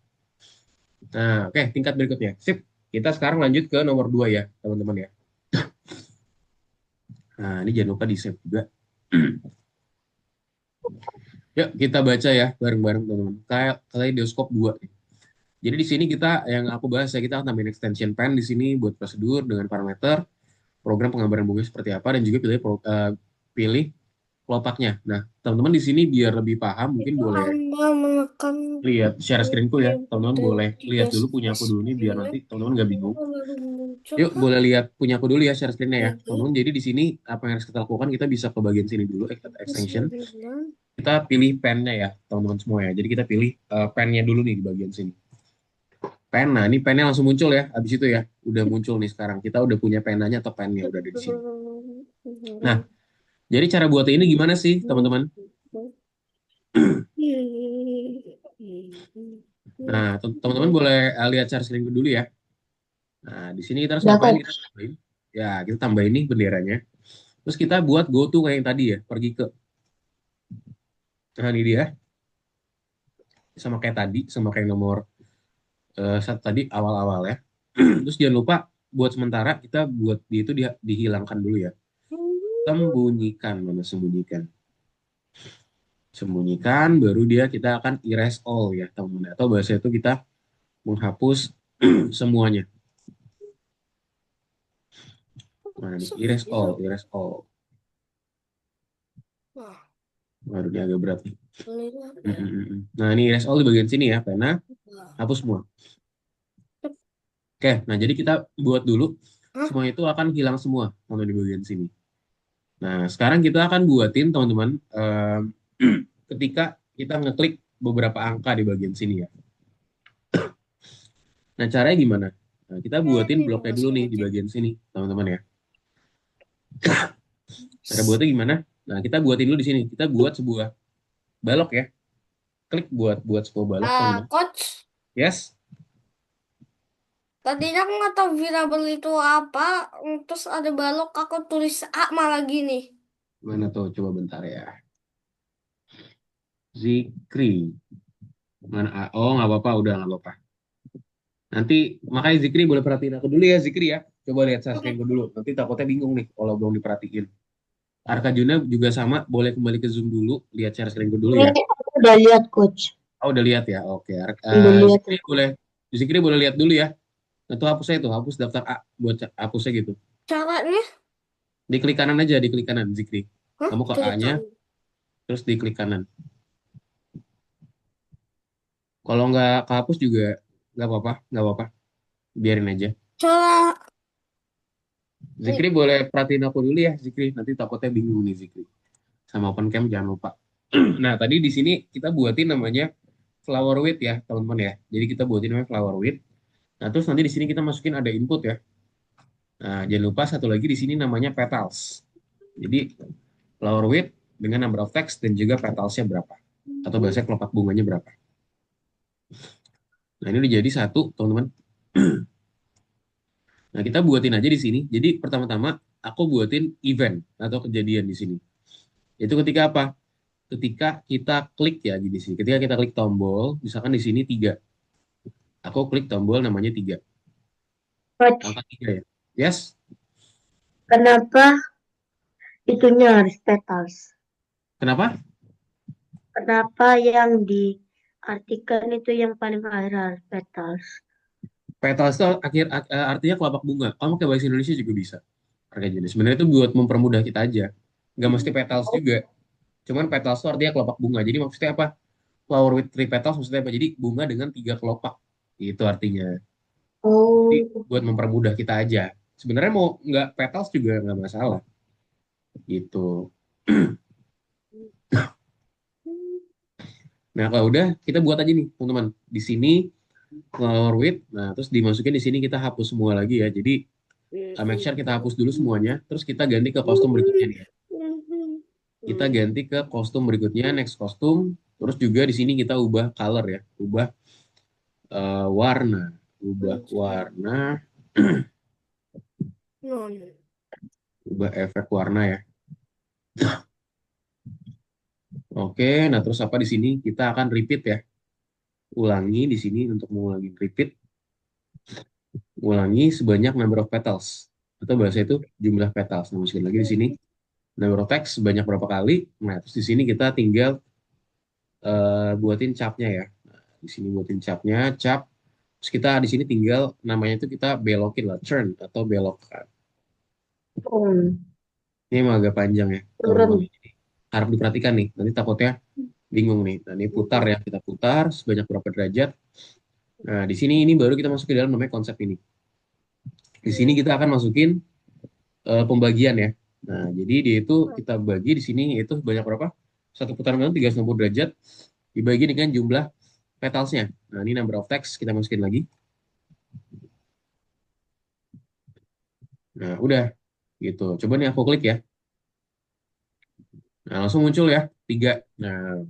Speaker 1: Nah, oke, tingkat berikutnya. Sip. Kita sekarang lanjut ke nomor 2 ya, teman-teman ya. Nah, ini jangan lupa di-save juga. Yuk, kita baca ya bareng-bareng teman-teman. Kayak kaleidoskop 2 nih. Jadi di sini kita yang aku bahas ya kita akan tambahin extension pen di sini buat prosedur dengan parameter, program penggambaran bunga seperti apa dan juga pilih kelopaknya. Nah, teman-teman di sini biar lebih paham mungkin
Speaker 3: Itu
Speaker 1: boleh
Speaker 3: Anda menekan
Speaker 1: lihat share screenku ya.
Speaker 3: input
Speaker 1: Teman-teman
Speaker 3: dan
Speaker 1: boleh
Speaker 3: tiga
Speaker 1: lihat dulu punya aku dulu nih biar
Speaker 3: spesimen
Speaker 1: nanti teman-teman nggak bingung.
Speaker 3: baru muncul.
Speaker 1: Yuk, boleh lihat punya aku dulu ya share screennya ya.
Speaker 3: Ini
Speaker 1: Teman-teman, jadi di sini apa yang harus kita lakukan kita bisa ke bagian sini dulu extension.
Speaker 3: spesimen.
Speaker 1: Kita pilih pennya ya, teman-teman semua ya. Jadi kita pilih pennya dulu nih di bagian sini. Pen, nah ini pennya langsung muncul ya. Habis itu ya, udah muncul nih sekarang. Kita udah punya penanya atau pennya udah ada di sini. Nah, jadi cara buat ini gimana sih, teman-teman? Nah, teman-teman boleh lihat share screen dulu ya. Nah, di sini kita harus
Speaker 2: Udah
Speaker 1: ngapain?
Speaker 2: kok.
Speaker 1: Kita tambahin. Ya, kita tambahin nih benderanya. Terus kita buat go to kayak yang tadi ya, pergi ke. Nah, ini dia. Sama kayak tadi, sama kayak nomor satu tadi awal-awal ya. Terus jangan lupa buat sementara kita buat dia itu dihilangkan dulu ya. Sembunyikan, mana sembunyikan. Sembunyikan, baru dia kita akan erase all ya, teman-teman. Atau bahasa itu kita menghapus semuanya. Mana nih? Erase all, erase all. Waduh, ini agak berat nih. Nah, ini erase all di bagian sini ya, pena, hapus semua. Oke, nah jadi kita buat dulu, semua itu akan hilang semua, teman di bagian sini. Nah, sekarang kita akan buatin, teman-teman, ketika kita ngeklik beberapa angka di bagian sini ya. Nah, caranya gimana? Nah, kita buatin bloknya dulu nih di bagian sini, teman-teman ya. Cara buatnya gimana? Nah, kita buatin dulu di sini. Kita buat sebuah balok ya. Klik buat sebuah balok, teman-teman.
Speaker 3: Coach,
Speaker 1: Yes.
Speaker 3: tadinya aku nggak tahu variabel itu apa, terus ada balok aku tulis A malah gini.
Speaker 1: Mana tuh? Coba bentar ya. Zikri. Mana? Oh, nggak apa-apa. Udah nggak apa-apa. Nanti, makanya Zikri boleh perhatiin aku dulu ya, Zikri ya. Coba lihat share screen dulu. Nanti takutnya bingung nih kalau belum diperhatiin. Arkajuna juga sama. Boleh kembali ke Zoom dulu. Lihat share screen dulu
Speaker 2: Ini
Speaker 1: ya.
Speaker 2: aku udah lihat coach.
Speaker 1: Oh, udah lihat ya. Oke.
Speaker 2: Udah lihat
Speaker 1: Zikri
Speaker 2: aku.
Speaker 1: boleh. Zikri boleh lihat dulu ya. Itu hapusnya itu. Hapus daftar A. Buat hapusnya gitu.
Speaker 3: Caranya,
Speaker 1: Diklik kanan aja, diklik kanan, Zikri. Kamu ke A-nya,
Speaker 3: tulisan.
Speaker 1: terus diklik kanan. Kalau nggak kehapus juga nggak apa-apa, nggak apa-apa. Biarin aja.
Speaker 3: Cara
Speaker 1: Zikri boleh perhatiin aku dulu ya, Zikri. Nanti takutnya bingung nih, Zikri. Sama open cam jangan lupa. Nah, tadi di sini kita buatin namanya flower width ya, teman-teman ya. Jadi kita buatin namanya flower width. Nah, terus nanti di sini kita masukin ada input ya. Nah, jangan lupa satu lagi di sini namanya petals. Jadi flower width dengan number of text dan juga petalsnya berapa. Atau bahasa kelopak bunganya berapa. Nah, ini udah jadi satu, teman-teman. Nah, kita buatin aja di sini. Jadi, pertama-tama aku buatin event atau kejadian di sini. Itu ketika apa? Ketika kita klik ya di sini. Ketika kita klik tombol, misalkan di sini 3. Aku klik tombol namanya 3.
Speaker 2: Coach,
Speaker 1: Angka 3 ya. Yes?
Speaker 2: Kenapa itunya harus petals?
Speaker 1: Kenapa?
Speaker 2: Kenapa yang diartikan itu yang paling akhir harus petals?
Speaker 1: Petals itu artinya kelopak bunga. Kamu pakai bahasa Indonesia juga bisa. Harga jenis. Sebenarnya itu buat mempermudah kita aja. Nggak mesti petals juga. Cuman petals itu artinya kelopak bunga. Jadi maksudnya apa? Flower with three petals maksudnya apa? Jadi bunga dengan 3 kelopak. Itu artinya. Jadi
Speaker 2: Oh,
Speaker 1: buat mempermudah kita aja. Sebenarnya mau nggak petals juga nggak masalah. Gitu. Nah kalau udah kita buat aja nih teman-teman. Di sini flower with. Nah terus dimasukin di sini kita hapus semua lagi ya. Jadi make sure kita hapus dulu semuanya. Terus kita ganti ke kostum berikutnya nih. Kita ganti ke kostum berikutnya, next kostum. Terus juga di sini kita ubah color ya, ubah warna, ubah warna, ubah efek warna ya. Oke, nah terus apa di sini kita akan repeat ya, ulangi di sini untuk mengulangi repeat, ulangi sebanyak number of petals atau bahasa itu jumlah petals. Nah, masukin lagi di sini number of text sebanyak berapa kali. Nah, terus di sini kita tinggal buatin capnya ya. Nah, di sini buatin capnya, cap. Terus kita di sini tinggal namanya itu kita belokin lah, turn atau belokkan.
Speaker 2: turun,
Speaker 1: Ini emang agak panjang ya, teman-teman.
Speaker 2: turun.
Speaker 1: Harap diperhatikan nih, nanti takutnya bingung nih. Nah, ini putar ya, kita putar sebanyak berapa derajat. Nah, di sini ini baru kita masuk ke dalam namanya konsep ini. Di sini kita akan masukin pembagian ya. Nah, jadi dia itu kita bagi di sini itu sebanyak berapa? Satu putaran kan 360 derajat dibagi dengan jumlah petalsnya. Nah, ini number of text kita masukin lagi. Nah, udah gitu. Coba nih aku klik ya. Nah, langsung muncul ya, 3. Nah,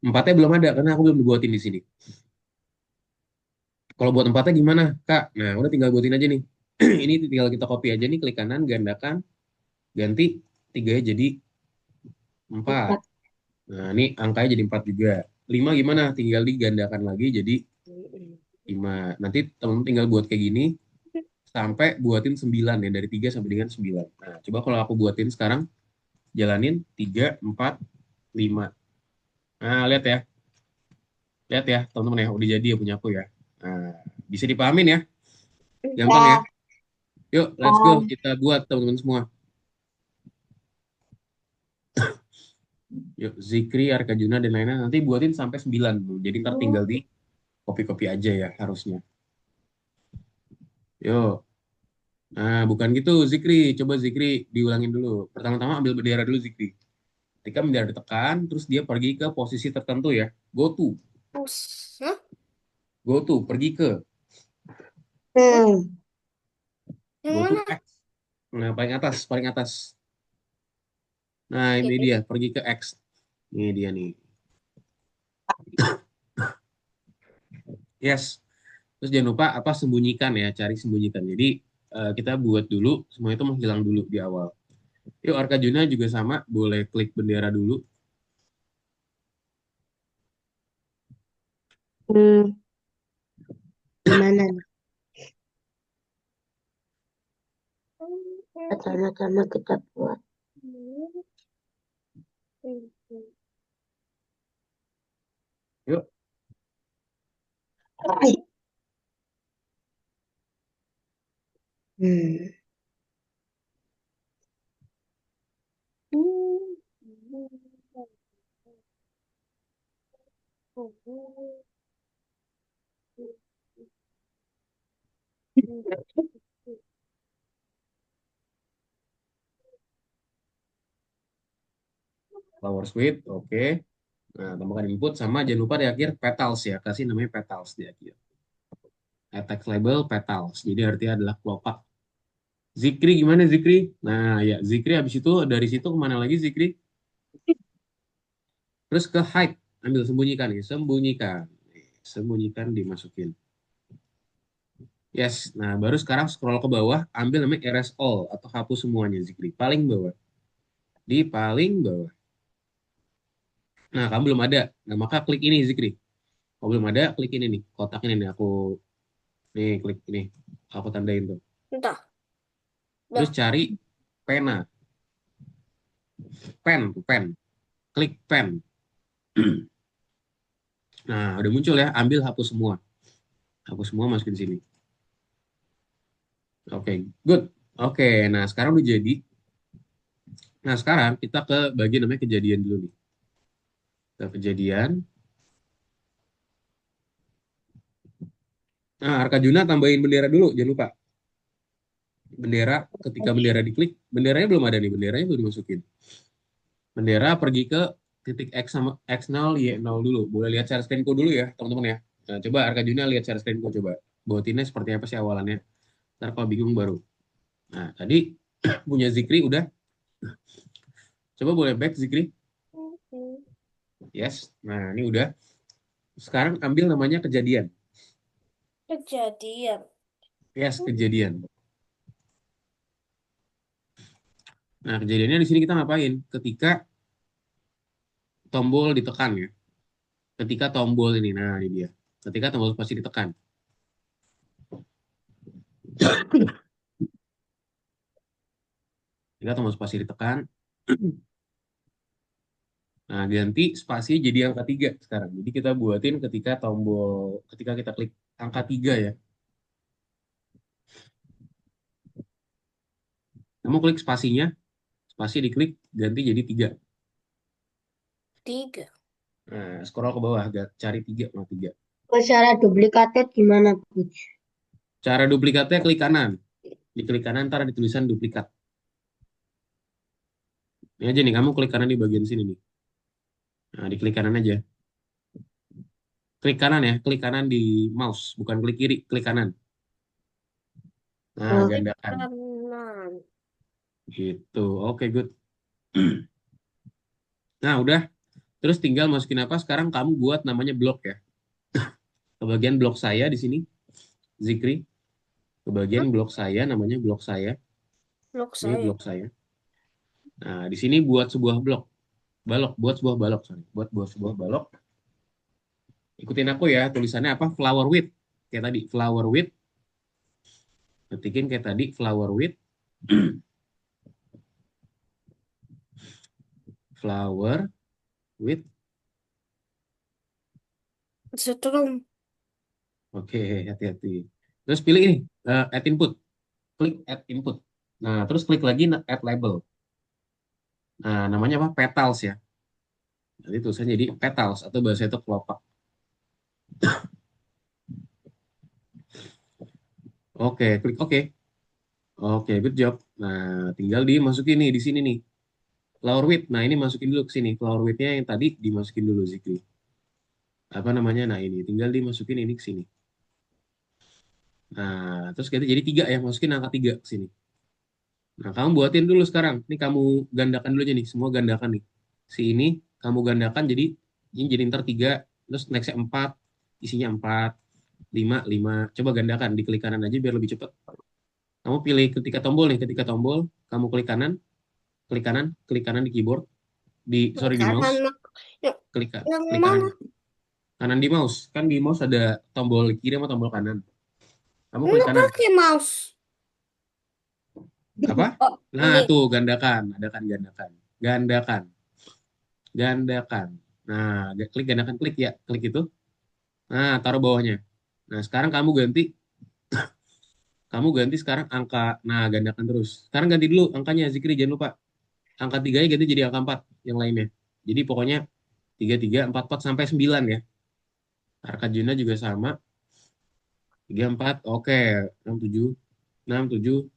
Speaker 1: 4-nya belum ada karena aku belum buatin di sini. Kalau buat 4-nya gimana, Kak? Nah, udah tinggal buatin aja nih. Ini tinggal kita copy aja nih, klik kanan, gandakan, ganti 3-nya jadi 4.
Speaker 2: Empat.
Speaker 1: Nah, ini angkanya jadi 4 juga. 5 gimana? Tinggal digandakan lagi jadi 5. Nanti teman-teman tinggal buat kayak gini sampai buatin 9 ya, dari 3 sampai dengan 9. Nah, coba kalau aku buatin sekarang, jalanin 3, 4, 5. Nah, lihat ya. Lihat ya, teman-teman ya, udah jadi ya punya aku ya. Nah, bisa dipahamin ya, gampang ya.
Speaker 2: Ya,
Speaker 1: Yuk, let's go, kita buat teman-teman semua. Yuk, Zikri, Arkajuna, dan lainnya nanti buatin sampai 9. Jadi ntar tinggal di copy-copy aja ya harusnya. Yuk. Nah, bukan gitu, Zikri. Coba Zikri diulangin dulu. Pertama-tama ambil bendera dulu, Zikri. Ketika bendera ditekan, terus dia pergi ke posisi tertentu ya. Go to.
Speaker 3: Hah?
Speaker 1: Go to, pergi ke.
Speaker 2: hmm.
Speaker 3: Yang
Speaker 1: Go to
Speaker 3: mana?
Speaker 1: X. Nah, paling atas, paling atas. Nah, ini
Speaker 3: Oke.
Speaker 1: dia, pergi ke X. Ini dia nih. Yes. Terus jangan lupa apa sembunyikan ya, cari sembunyikan. Jadi kita buat dulu, semua itu menghilang dulu di awal. Yuk Arkajuna juga sama, boleh klik bendera dulu.
Speaker 2: Hmm. Gimana nih? Sama-sama kita buat.
Speaker 1: Yuk,
Speaker 2: Ay. Hmm.
Speaker 1: flower squid, oke. Nah, tambahkan input sama jangan lupa di akhir petals ya, kasih namanya petals di akhir. Text label petals, jadi artinya adalah kelopak. Zikri gimana Zikri? Nah ya Zikri habis itu dari situ kemana lagi Zikri? Terus ke hide, ambil sembunyikan ya, sembunyikan. Sembunyikan dimasukin. Yes, nah baru sekarang scroll ke bawah, ambil namanya erase all atau hapus semuanya Zikri. Paling bawah, di paling bawah. Nah kamu belum ada, nah maka klik ini Zikri. Kalau belum ada, klik ini nih, kotak ini nih, aku nih klik ini, aku tandain tuh.
Speaker 3: Entah.
Speaker 1: Terus
Speaker 3: Dah.
Speaker 1: cari pena, pen, klik pen. Nah, udah muncul ya, ambil hapus semua masukin sini. Oke, good. Oke, nah sekarang udah jadi. Nah, sekarang kita ke bagian namanya kejadian dulu nih. Ke kejadian. Nah, Arkajuna tambahin bendera dulu, jangan lupa. Bendera, ketika bendera diklik, benderanya belum ada nih, benderanya belum dimasukin. Bendera pergi ke titik X sama X0, Y0 dulu. Boleh lihat share screen-ku dulu ya, teman-teman ya. Nah, coba Arkajuna lihat share screen-ku coba. Buatinnya seperti apa sih awalannya. Ntar kalau bingung baru. Nah, tadi punya Zikri udah. Coba boleh back Zikri. Yes. Nah, ini udah. Sekarang ambil namanya kejadian.
Speaker 3: Kejadian.
Speaker 1: Yes, kejadian. Nah, kejadiannya di sini kita ngapain? Ketika tombol ditekan ya. Ketika tombol ini, nah ini dia. Ketika tombol spasi ditekan. Ketika tombol spasi ditekan. Nah, ganti spasi jadi angka 3 sekarang. Jadi kita buatin ketika kita klik angka 3 ya. Kamu klik spasinya, spasi diklik, ganti jadi 3.
Speaker 3: 3.
Speaker 1: Nah, scroll ke bawah, cari 3 sama 3.
Speaker 2: Cara duplikatnya gimana, Bud?
Speaker 1: Cara duplikatnya klik kanan. Di klik kanan ntar ada tulisan duplikat. Ini aja nih, kamu klik kanan di bagian sini nih. Nah, di klik kanan aja. Klik kanan ya, klik kanan di mouse, bukan klik kiri, klik kanan. Nah,
Speaker 2: Oh,
Speaker 1: gandakan.
Speaker 3: Kanan.
Speaker 1: Gitu. Oke, good. Nah, udah. Terus tinggal masukin apa? Sekarang kamu buat namanya blok ya. Ke bagian blok saya di sini, Zikri. Ke bagian blok saya, namanya blok saya.
Speaker 3: Blok
Speaker 1: Ini
Speaker 3: saya.
Speaker 1: blok saya. Nah, di sini buat sebuah blok. Buat sebuah balok, sorry. Buat sebuah balok. Ikutin aku ya, tulisannya apa? Flower with. Kayak tadi, flower with. Ketikin kayak tadi, flower with. Flower with.
Speaker 3: Setrum.
Speaker 1: Oke, hati-hati. Terus pilih ini, add input. Klik add input. Nah, terus klik lagi add label. Nah, namanya apa? Petals ya. Jadi tulisannya jadi petals atau bahasa itu kelopak. Oke, klik oke. Oke, good job. Nah, tinggal dimasukin nih di sini nih. Flower width. Nah, ini masukin dulu ke sini. Flower width-nya yang tadi dimasukin dulu Zikri. Apa namanya? Nah, ini tinggal dimasukin ini ke sini. Nah, terus kita jadi 3 ya, masukin angka 3 ke sini. Nah, kamu buatin dulu sekarang. Ini kamu gandakan dulu aja nih, semua gandakan nih. Si ini kamu gandakan jadi ini jadi ntar 3, terus nextnya 4, isinya 4, 5, 5. Coba gandakan, di klik kanan aja biar lebih cepat. Kamu pilih ketika tombol nih, ketika tombol, kamu klik kanan di keyboard, di mouse,
Speaker 3: Kanan. Yang, yang
Speaker 1: klik kanan,
Speaker 3: mana?
Speaker 1: kanan di mouse. Kan di mouse ada tombol kiri sama tombol kanan. Kamu klik
Speaker 3: Nggak
Speaker 1: kanan.
Speaker 3: pakai mouse.
Speaker 1: Apa?
Speaker 3: Oh,
Speaker 1: Nah,
Speaker 3: ini.
Speaker 1: tuh gandakan, gandakan. Gandakan, gandakan. Nah, klik gandakan, klik ya, klik itu. Nah, taruh bawahnya. Nah, sekarang kamu ganti sekarang angka. Nah, gandakan terus. Sekarang ganti dulu angkanya, Zikri, jangan lupa. Angka 3-nya ganti jadi angka 4 yang lainnya. Jadi pokoknya 3 3 4 4 sampai 9 ya. Arkajuna juga sama. 3 4, oke. 6 7, 6 7,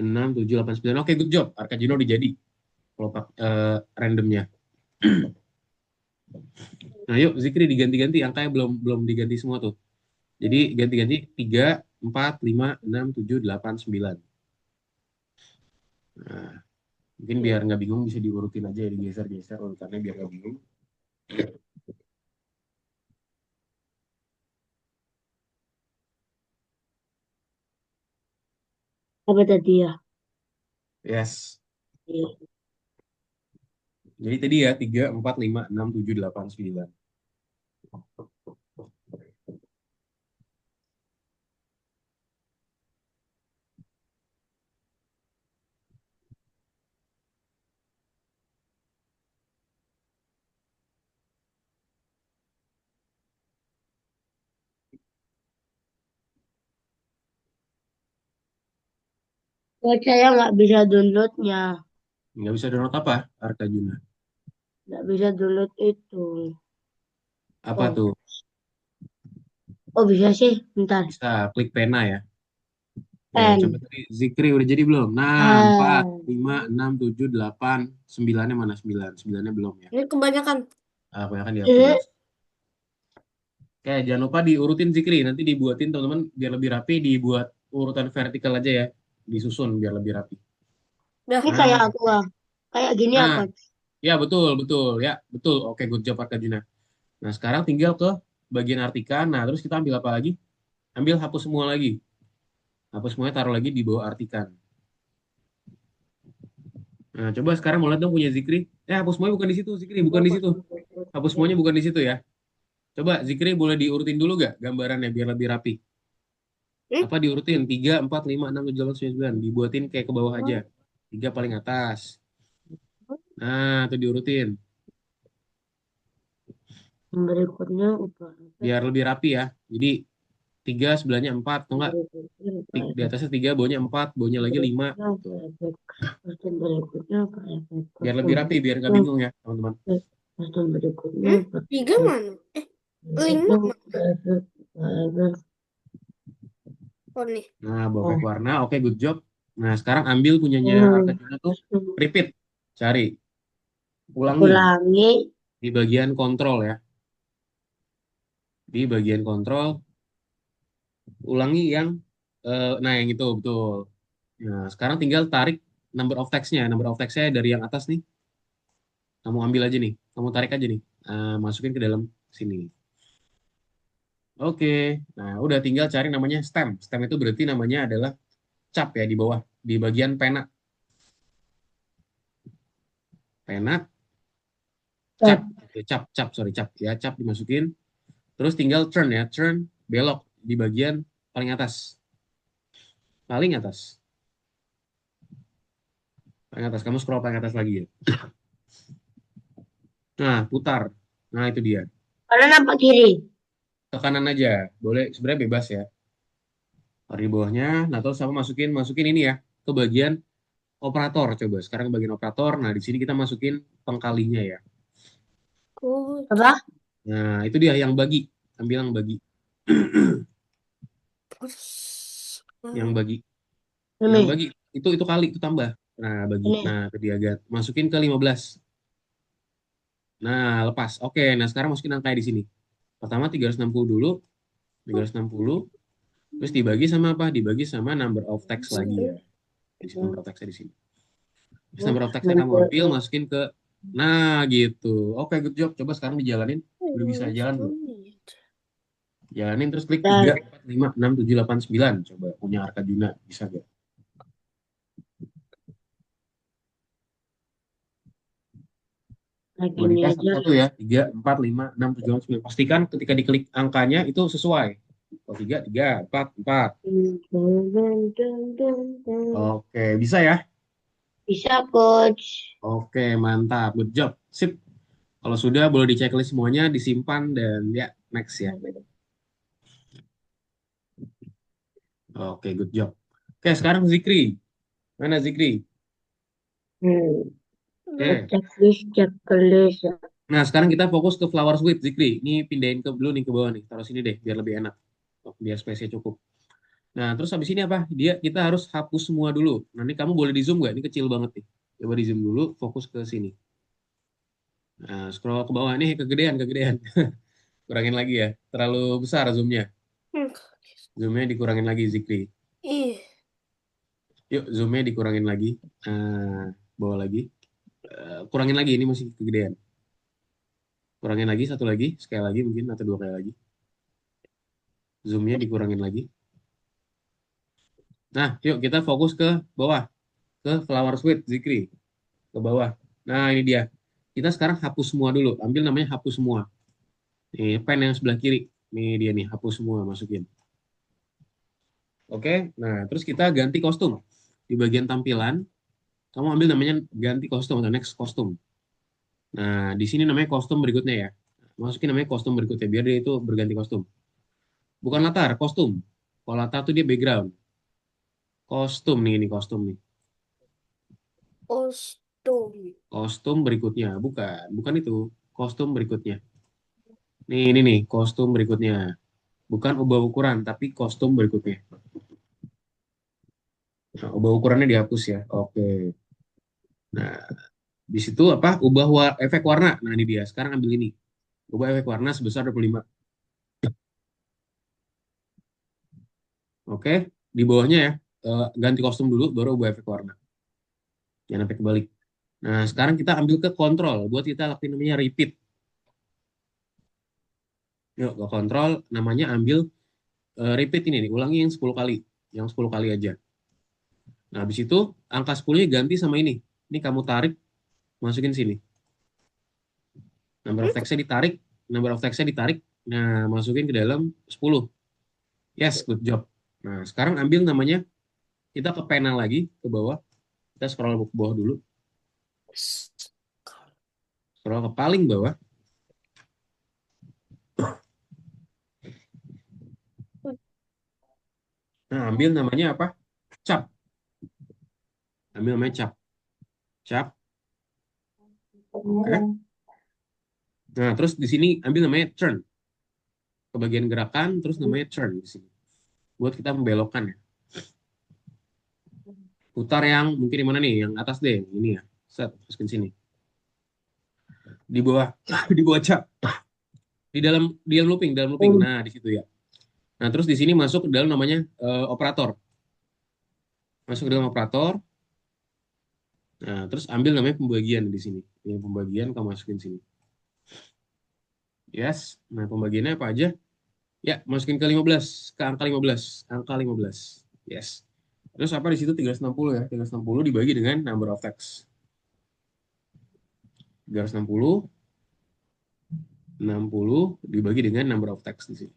Speaker 1: 6 7 8 9. Oke, good job. Arkajuna udah jadi. Kelopak randomnya. Nah, yuk Zikri diganti-ganti angkanya belum belum diganti semua tuh. Jadi ganti-ganti 3 4 5 6 7 8 9. Nah, mungkin biar nggak bingung bisa diurutin aja ya, digeser-geser urutannya biar nggak bingung.
Speaker 2: apa tadi ya?
Speaker 1: Yes.
Speaker 2: Iya.
Speaker 1: Jadi tadi ya 3 4 5 6 7 8 9.
Speaker 2: Buat saya nggak bisa downloadnya.
Speaker 1: Nggak bisa download apa, Arka Juna?
Speaker 2: Nggak bisa download itu.
Speaker 1: Apa
Speaker 2: Oh,
Speaker 1: tuh?
Speaker 2: oh bisa sih. Bentar.
Speaker 1: Bisa klik pena ya. Oke, coba
Speaker 2: N.
Speaker 1: tadi Zikri udah jadi belum? Nah, 4,
Speaker 2: Ah.
Speaker 1: 5, 6, 7, 8, 9-nya mana 9? 9-nya belum ya.
Speaker 3: Ini kebanyakan.
Speaker 1: Kebanyakan
Speaker 2: Eh,
Speaker 1: dihapus. Oke, jangan lupa diurutin Zikri. Nanti dibuatin teman-teman biar lebih rapi. Dibuat urutan vertikal aja ya. Disusun biar lebih rapi.
Speaker 3: Dah.
Speaker 2: ini kayak
Speaker 1: Nah,
Speaker 2: aku ah. Kayak gini
Speaker 1: nah,
Speaker 2: apa?
Speaker 1: ya betul, betul. Ya, betul. Oke, good job Arka Juna. Nah, sekarang tinggal ke bagian artikan. Nah, terus kita ambil apa lagi? Ambil hapus semua lagi. Hapus semuanya taruh lagi di bawah artikan. Nah, coba sekarang mau lihat dong punya Zikri. Hapus semuanya bukan di situ, Zikri. Bukan di situ. Hapus semuanya bukan di situ ya. Coba Zikri boleh diurutin dulu gak gambarannya biar lebih rapi.
Speaker 3: Hmm?
Speaker 1: Apa diurutin? 3, 4, 5, 6, 7, 8, 9, 10. Dibuatin kayak ke bawah aja. 3 paling atas. Nah, itu diurutin.
Speaker 2: Yang berikutnya upah efek.
Speaker 1: Biar lebih rapi ya. Jadi 3 sebelahnya 4. Atau
Speaker 2: Yang
Speaker 1: enggak?
Speaker 2: berikutnya upah
Speaker 1: Di
Speaker 2: efek.
Speaker 1: atasnya 3, bawahnya 4. Bawahnya
Speaker 2: Yang
Speaker 1: lagi 5.
Speaker 2: berikutnya upah efek. Kostum berikutnya upah efek.
Speaker 1: Biar
Speaker 2: Kostum
Speaker 1: lebih rapi, biar nggak
Speaker 2: berikutnya
Speaker 1: bingung ya, teman-teman.
Speaker 2: kostum berikutnya
Speaker 3: Hmm?
Speaker 2: upah
Speaker 3: Tiga
Speaker 2: efek.
Speaker 3: mana?
Speaker 2: Berikutnya
Speaker 3: Lima mana?
Speaker 2: upah efek. Upah efek.
Speaker 3: Oh nih.
Speaker 1: Nah, bawa
Speaker 2: Oh.
Speaker 1: efek warna. Oke, good job. Nah, sekarang ambil punyanya
Speaker 2: Hmm.
Speaker 1: Arka tuh. Repeat. Cari. Ulangi.
Speaker 2: Ulangi.
Speaker 1: Di bagian kontrol ya. Di bagian kontrol. Ulangi yang nah yang itu betul. Nah, sekarang tinggal tarik number of text-nya. Number of text-nya dari yang atas nih. Kamu ambil aja nih. Kamu tarik aja nih. Masukin ke dalam sini. Oke. Nah, udah tinggal cari namanya stem. Stem itu berarti namanya adalah cap ya di bawah. Di bagian pena. Pena, cap.
Speaker 2: Tab.
Speaker 1: Sorry, cap. Ya, cap dimasukin. Terus tinggal turn ya. Turn, belok di bagian paling atas. Paling atas. Paling atas. Kamu scroll paling atas lagi ya. Nah, putar. Nah, itu dia.
Speaker 2: Kanan apa kiri?
Speaker 1: Ke kanan aja. Boleh, sebenarnya bebas ya. Taruh di bawahnya. Nah, terus sama masukin ini ya ke bagian operator. Coba sekarang bagian operator. Nah, di sini kita masukin pengkalinya ya.
Speaker 3: Good.
Speaker 2: Apa?
Speaker 1: Nah, itu dia yang bagi. Ambil yang bagi. Yang bagi. Yang
Speaker 2: Ini.
Speaker 1: bagi. Itu kali, itu tambah. Nah, bagi.
Speaker 2: Ini.
Speaker 1: Nah, itu dia. Masukin ke 15. Nah, lepas. Oke, nah sekarang masukin angka di sini. Pertama 360 dulu. 360. Terus dibagi sama apa? Dibagi sama number of text lagi ya. Di sini number of text di sini. Terus number of text-nya kamu ambil, masukin ke, nah gitu. Oke, good job. Coba sekarang dijalanin. Udah bisa jalan belum? Jalanin terus klik 3,
Speaker 2: Dan
Speaker 1: 4, 5, 6, 7, 8, 9. Coba punya Arka Juna. Bisa gak?
Speaker 2: lagi
Speaker 1: Coba
Speaker 2: ini
Speaker 1: dites
Speaker 2: aja.
Speaker 1: satu-satu ya. 3, 4, 5, 6, 7, 8, 9. Pastikan ketika diklik angkanya itu sesuai. Kalau 3, 3, 4, 4. Oke, bisa ya?
Speaker 2: Bisa, coach.
Speaker 1: Oke, mantap. Good job. Sip. Kalau sudah, boleh di checklist semuanya, disimpan, dan ya, next ya. Oke, good job. Oke, sekarang Zikri. Mana Zikri?
Speaker 2: Hmm.
Speaker 1: Oke.
Speaker 2: Checklist, checklist.
Speaker 1: Nah, sekarang kita fokus ke flower sweet, Zikri. Ini pindahin ke dulu nih ke bawah nih. Taruh sini deh, biar lebih enak. Biar space-nya cukup. Nah, terus habis ini apa? Kita harus hapus semua dulu. Nah, ini kamu boleh di zoom nggak? Ini kecil banget nih. Coba di zoom dulu, fokus ke sini. Nah, scroll ke bawah nih, kegedean, kegedean. Kurangin lagi ya. Terlalu besar zoomnya.
Speaker 3: Hmm.
Speaker 1: Zoomnya dikurangin lagi, Zikri.
Speaker 3: Ih.
Speaker 1: Yuk, zoomnya dikurangin lagi. Bawah lagi. Kurangin lagi, ini masih kegedean. Kurangin lagi, satu lagi. Sekali lagi mungkin, atau dua kali lagi. Zoomnya dikurangin lagi. Nah, yuk kita fokus ke bawah. Ke flower sweet, Zikri. Ke bawah. Nah, ini dia. Kita sekarang hapus semua dulu. Ambil namanya hapus semua. Nih, pen yang sebelah kiri. Nih dia nih, hapus semua, masukin. Oke, nah terus kita ganti kostum. Di bagian tampilan, kamu ambil namanya ganti kostum atau next kostum. Nah, di sini namanya kostum berikutnya ya. Masukin namanya kostum berikutnya, biar dia itu berganti kostum. Bukan latar, kostum. Kalau latar tuh dia background. Kostum nih, ini kostum nih.
Speaker 3: Kostum.
Speaker 1: Kostum berikutnya, bukan itu. Kostum berikutnya. Ini nih, kostum berikutnya. Bukan ubah ukuran, tapi kostum berikutnya. Nah, ubah ukurannya dihapus ya. Oke. Nah, di situ apa? Efek warna. Nah, ini dia. Sekarang ambil ini. Ubah efek warna sebesar 25. Oke. Di bawahnya ya. Ganti kostum dulu, baru ubah efek warna. Jangan sampai kebalik. Nah, sekarang kita ambil ke kontrol. Buat kita lakuin namanya repeat. Yuk, ke kontrol. Namanya ambil repeat ini nih. Ulangi yang 10 kali. Yang 10 kali aja. Nah, habis itu angka 10-nya ganti sama ini. Ini kamu tarik, masukin sini. Number of text-nya ditarik. Number of text-nya ditarik. Nah, masukin ke dalam 10. Yes, good job. Nah, sekarang ambil namanya. Kita ke panel lagi, ke bawah. Kita scroll ke bawah dulu. Scroll ke paling bawah. Nah, ambil namanya apa? Cap. Ambil namanya cap. Cap. Oke. Nah, terus di sini ambil namanya turn. Ke bagian gerakan, terus namanya turn di sini. Buat kita membelokkan ya. Putar yang mungkin di mana nih? Yang atas deh. Ini ya. Set, masukin sini. Di bawah, di bawah cap. Di dalam looping, dalam looping. Nah, di situ ya. Nah, terus di sini masuk ke dalam namanya operator. Masuk ke dalam operator. Nah, terus ambil namanya pembagian di sini. Ini pembagian kamu masukin sini. Yes. Nah, pembagiannya apa aja? Ya, masukin ke 15, ke angka 15, angka 15. Yes. Terus apa di situ 360 ya? 360 dibagi dengan number of text. 360, 60 dibagi dengan number of text di sini.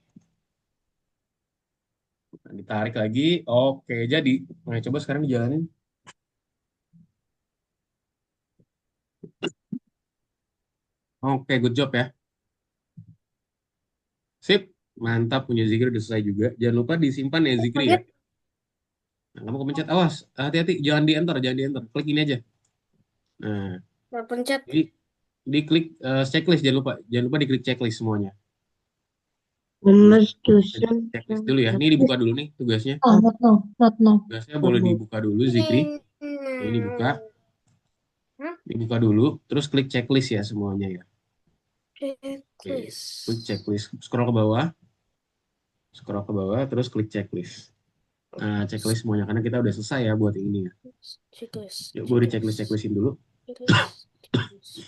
Speaker 1: Nah, ditarik lagi. Oke, jadi. Nah, coba sekarang dijalanin. Oke, good job ya. Sip. Mantap, punya Zikri udah selesai juga. Jangan lupa disimpan ya Zikri ya.
Speaker 3: Kaget.
Speaker 1: Nah, kamu kepencet, awas. Hati-hati, jangan di enter, jangan di enter. Klik ini aja. Nah,
Speaker 3: Nggak pencet.
Speaker 1: diklik checklist, jangan lupa. Jangan lupa diklik checklist semuanya.
Speaker 2: Almost to
Speaker 1: Checklist dulu ya. Ini dibuka dulu nih tugasnya.
Speaker 4: Oh, not now, not now.
Speaker 1: Tugasnya boleh dibuka dulu, Zikri. Ini dibuka.
Speaker 3: Hah?
Speaker 1: Dibuka dulu, terus klik checklist ya semuanya ya. Oke, klik
Speaker 3: Checklist.
Speaker 1: checklist. Scroll ke bawah. Scroll ke bawah, terus klik checklist. Nah, checklist semuanya karena kita udah selesai ya buat ini ya.
Speaker 3: Checklist.
Speaker 1: Yuk, gue di checklistin dulu.
Speaker 3: Checklist.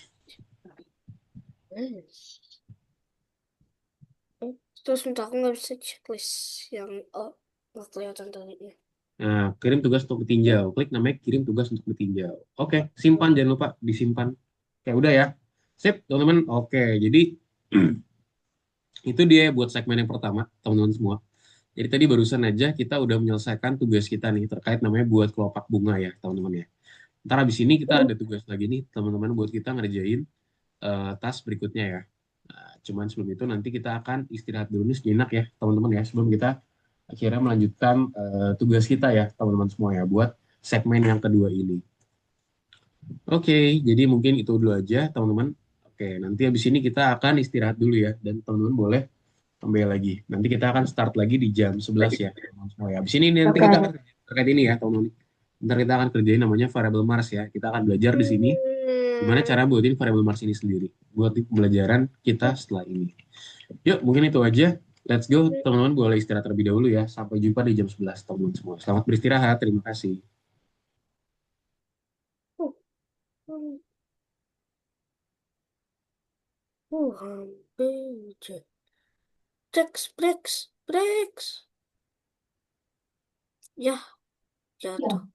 Speaker 3: Terus minta aku nggak bisa checklist yang nggak kelihatan tadinya.
Speaker 1: Nah, kirim tugas untuk ditinjau. Klik namanya kirim tugas untuk ditinjau. Oke, simpan jangan lupa disimpan. Oke, udah ya. Sip, teman-teman. Oke, jadi itu dia buat segmen yang pertama, teman-teman semua. Jadi tadi barusan aja kita udah menyelesaikan tugas kita nih terkait namanya buat kelopak bunga ya, teman-teman ya. Ntar habis ini kita ada tugas lagi nih, teman-teman, buat kita ngerjain tas berikutnya ya. Nah, cuman sebelum itu nanti kita akan istirahat dulu nih sejenak ya, teman-teman ya, sebelum kita akhirnya melanjutkan tugas kita ya, teman-teman semua ya, buat segmen yang kedua ini. Oke, jadi mungkin itu dulu aja, teman-teman. Oke, nanti habis ini kita akan istirahat dulu ya, dan teman-teman boleh kembali lagi. Nanti kita akan start lagi di jam 11 ya, teman-teman semua ya. Habis ini nanti kita akan terkait ini ya, teman-teman. Ntar kita akan kerjain namanya variable Mars ya. Kita akan belajar di sini gimana cara buatin variable Mars ini sendiri buat pembelajaran kita setelah ini. Yuk, mungkin itu aja. Let's go, teman-teman, boleh istirahat terlebih dahulu ya. Sampai jumpa di jam 11, teman-teman semua. Selamat beristirahat, terima kasih.
Speaker 3: Hampir. Breaks. Ya, jatuh.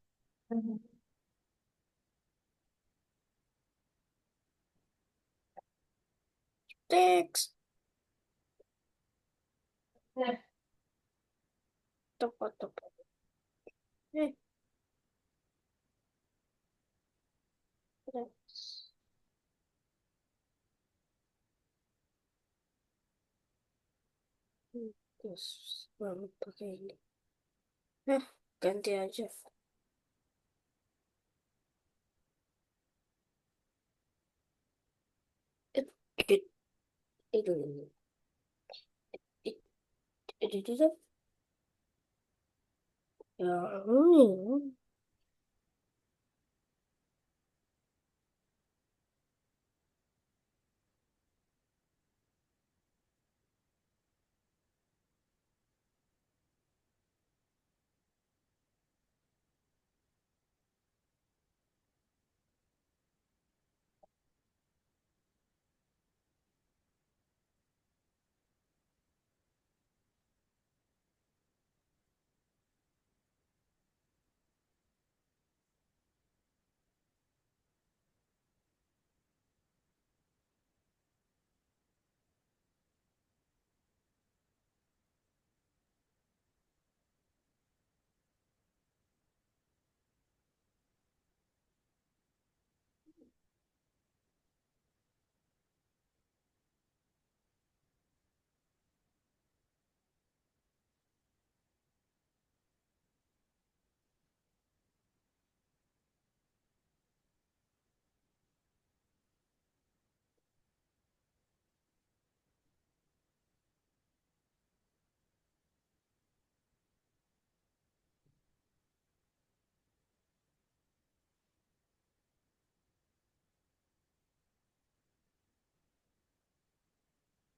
Speaker 3: Teks. Tepat. Eh, teks. Terus baru pakai ini. Ganti aja. It, it, itu. Itu.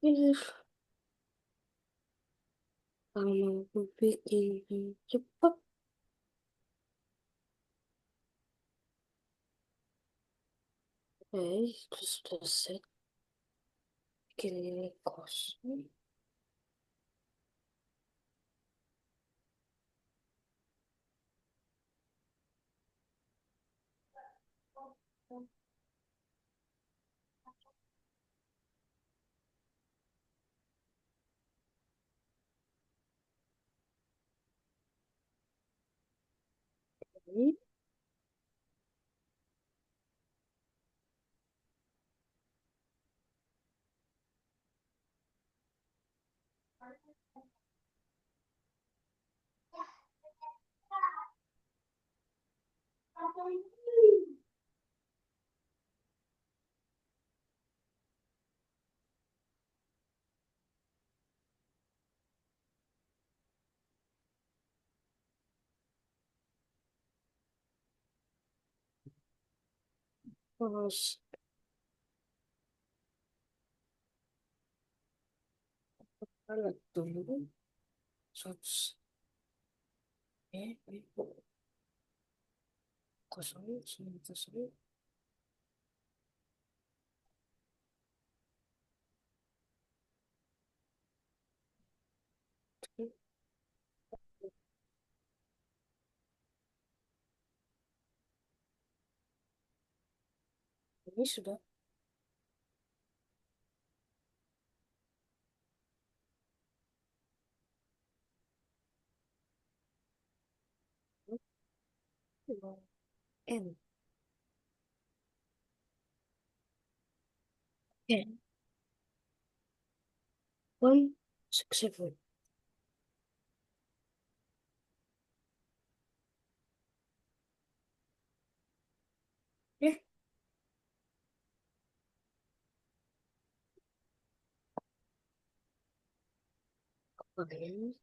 Speaker 3: Ya, kalau aku bikin cepat, terus selesai bikin ini kosong. Ini harus alat dulu. Terus, eh, eh, kosong, sini kosong. Ini sudah. N. N. 167. Ya, kalian.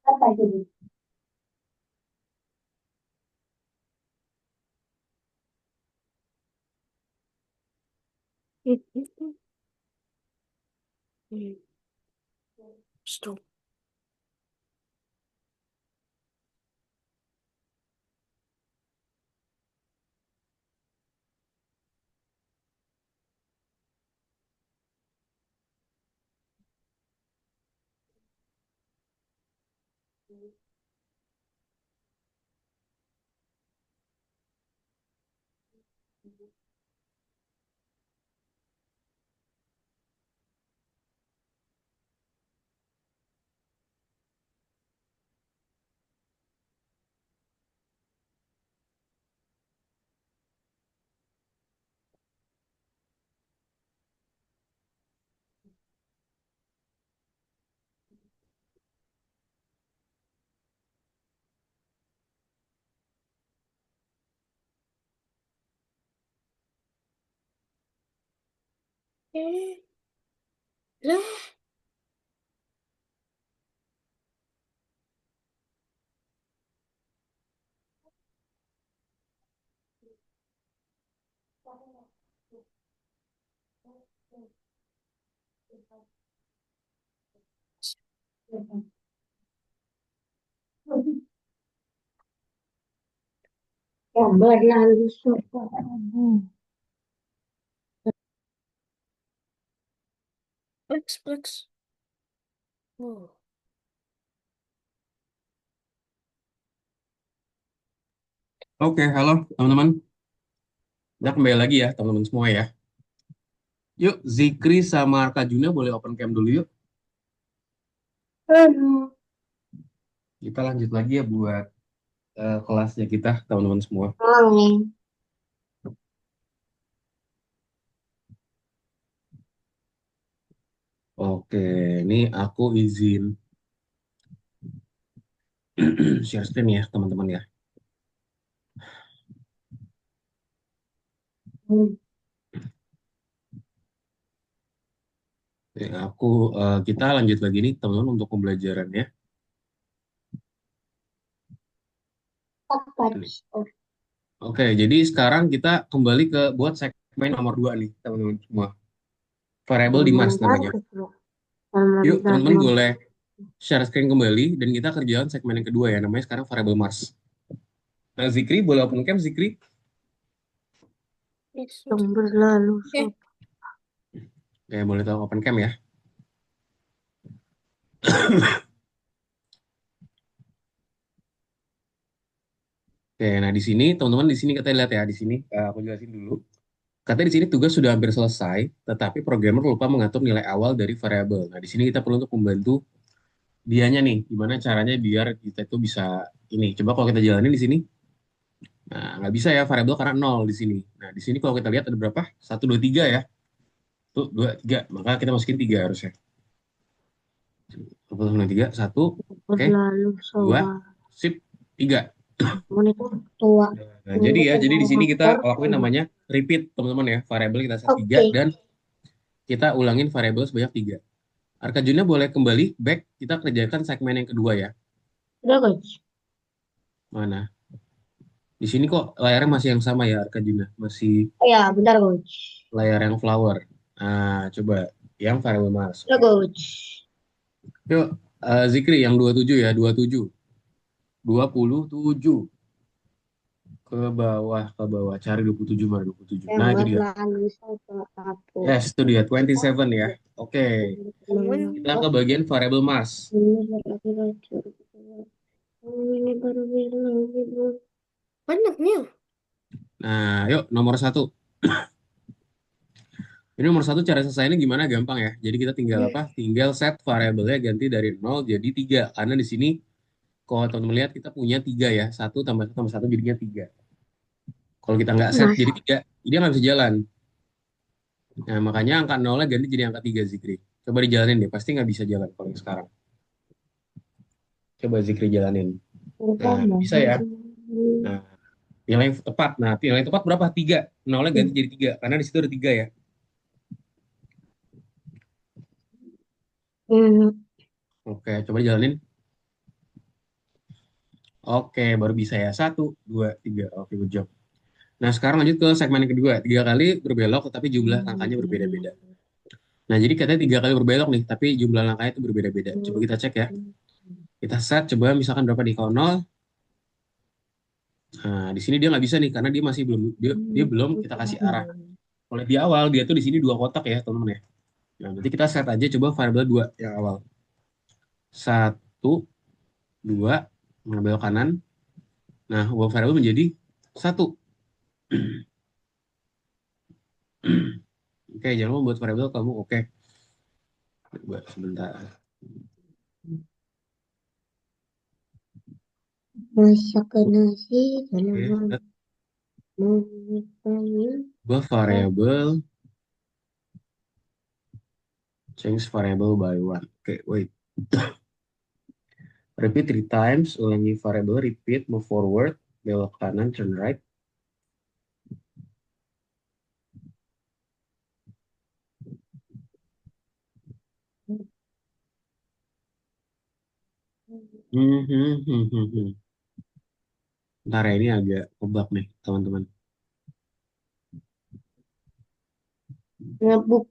Speaker 2: Apa itu?
Speaker 3: Stop. Eh, lah.
Speaker 2: Yang berlalu suka.
Speaker 3: Flex, flex. Oh.
Speaker 1: Oke, halo teman-teman. Kita kembali lagi ya teman-teman semua ya. Yuk, Zikri sama Arka Juna boleh open cam dulu yuk. Kita lanjut lagi ya buat kelasnya kita teman-teman semua.
Speaker 2: Nih.
Speaker 1: Oke, ini aku izin share screen ya teman-teman ya. Oke, kita lanjut lagi nih teman-teman untuk pembelajarannya.
Speaker 2: Apa?
Speaker 1: Nih. Oke, jadi sekarang kita kembali ke buat segmen nomor 2 nih teman-teman semua. Variable di Mars namanya. Yuk teman-teman boleh share screen kembali dan kita kerjakan segmen yang kedua ya, namanya sekarang variable Mars. Nah, Zikri boleh open cam Zikri?
Speaker 3: Yes.
Speaker 2: Yang berlalu
Speaker 3: Eh,
Speaker 2: suka.
Speaker 1: Oke, boleh tahu open cam ya. Oke, nah di sini teman-teman di sini kita lihat ya di sini aku jelasin dulu. Katanya di sini tugas sudah hampir selesai, tetapi programmer lupa mengatur nilai awal dari variabel. Nah, di sini kita perlu untuk membantu dianya nih, gimana caranya biar kita itu bisa ini. Coba kalau kita jalanin di sini, nah nggak bisa ya variabel karena nol di sini. Nah, di sini kalau kita lihat ada berapa? Satu, dua, tiga ya. Tuh, dua, tiga. Maka kita masukin tiga harusnya. Satu, dua, tiga, satu, oke,
Speaker 2: Berlalu
Speaker 1: dua,
Speaker 2: suka.
Speaker 1: sip, tiga.
Speaker 2: Monitor tua.
Speaker 1: Nah, jadi di sini kita
Speaker 2: Motor.
Speaker 1: lakuin namanya repeat teman-teman ya. Variabel kita set tiga
Speaker 2: Oke.
Speaker 1: dan kita ulangin variabel sebanyak tiga. Arkajuna boleh kembali back, kita kerjakan segmen yang kedua ya.
Speaker 2: Udah, coach.
Speaker 1: Mana? Di sini kok layarnya masih yang sama ya Arkajuna, masih
Speaker 2: Oh ya, bentar, coach.
Speaker 1: layar yang flower. Nah, coba yang variable Mars.
Speaker 2: Udah,
Speaker 1: Oke.
Speaker 2: coach.
Speaker 1: Yuk, Zikri yang 27 ya, 27. 27 ke bawah, cari 27 mana 27.
Speaker 2: Yang
Speaker 1: Nah, itu dia.
Speaker 2: berlalu suka aku.
Speaker 1: Yes, itu dia 27 ya. Oke. Kita ke bagian variable Mars.
Speaker 2: Ini baru bilang.
Speaker 3: banyak nih.
Speaker 1: Nah, yuk nomor satu. Ini nomor satu cara selesainya gimana? Gampang ya. Jadi kita tinggal apa? Tinggal set variabelnya ganti dari 0 jadi 3. Karena di sini kalau teman-teman lihat kita punya 3 ya. Satu tambah satu jadinya 3. Kalau kita nggak set
Speaker 2: Mas,
Speaker 1: jadi 3, dia nggak bisa jalan. Nah, makanya angka 0-nya ganti jadi angka 3 Zikri. Coba dijalanin deh. Pasti nggak bisa jalan kalau yang sekarang. Coba Zikri jalanin. Nah, bisa ya. Nah, nilai yang tepat. Nah, nilai yang tepat berapa? 3. 0-nya ganti jadi 3. Karena di situ ada 3 ya. Oke, coba jalanin. Oke, baru bisa ya. Satu, dua, tiga. Oke, good job. Nah, sekarang lanjut ke segmen yang kedua. 3 kali berbelok, tapi jumlah angkanya berbeda-beda. Nah, jadi katanya 3 kali berbelok nih, tapi jumlah langkahnya itu berbeda-beda. Coba kita cek ya. Kita set, coba misalkan berapa nih? Kalau 0, nah, di sini dia nggak bisa nih, karena dia masih belum, dia belum kita kasih arah. Kalau di awal, dia tuh di sini 2 kotak ya, teman-teman ya. Nah, nanti kita set aja coba variabel 2 yang awal. 1, 2, nah belok kanan. Nah, ubah variabel menjadi 1. Oke, jangan lupa buat variabel kamu. Oke, coba sebentar.
Speaker 2: Masak nasi dalam
Speaker 1: Oke, set.
Speaker 2: mengetahui
Speaker 1: Ubah variabel, change variable by 1. Oke, wait. Repeat 3 times, ulangi variabel, repeat, move forward, belok kanan, turn right. Hmm, hmm, hmm, hmm, hmm. Ntar ya, ini agak kebak nih, teman-teman.
Speaker 2: ngebuk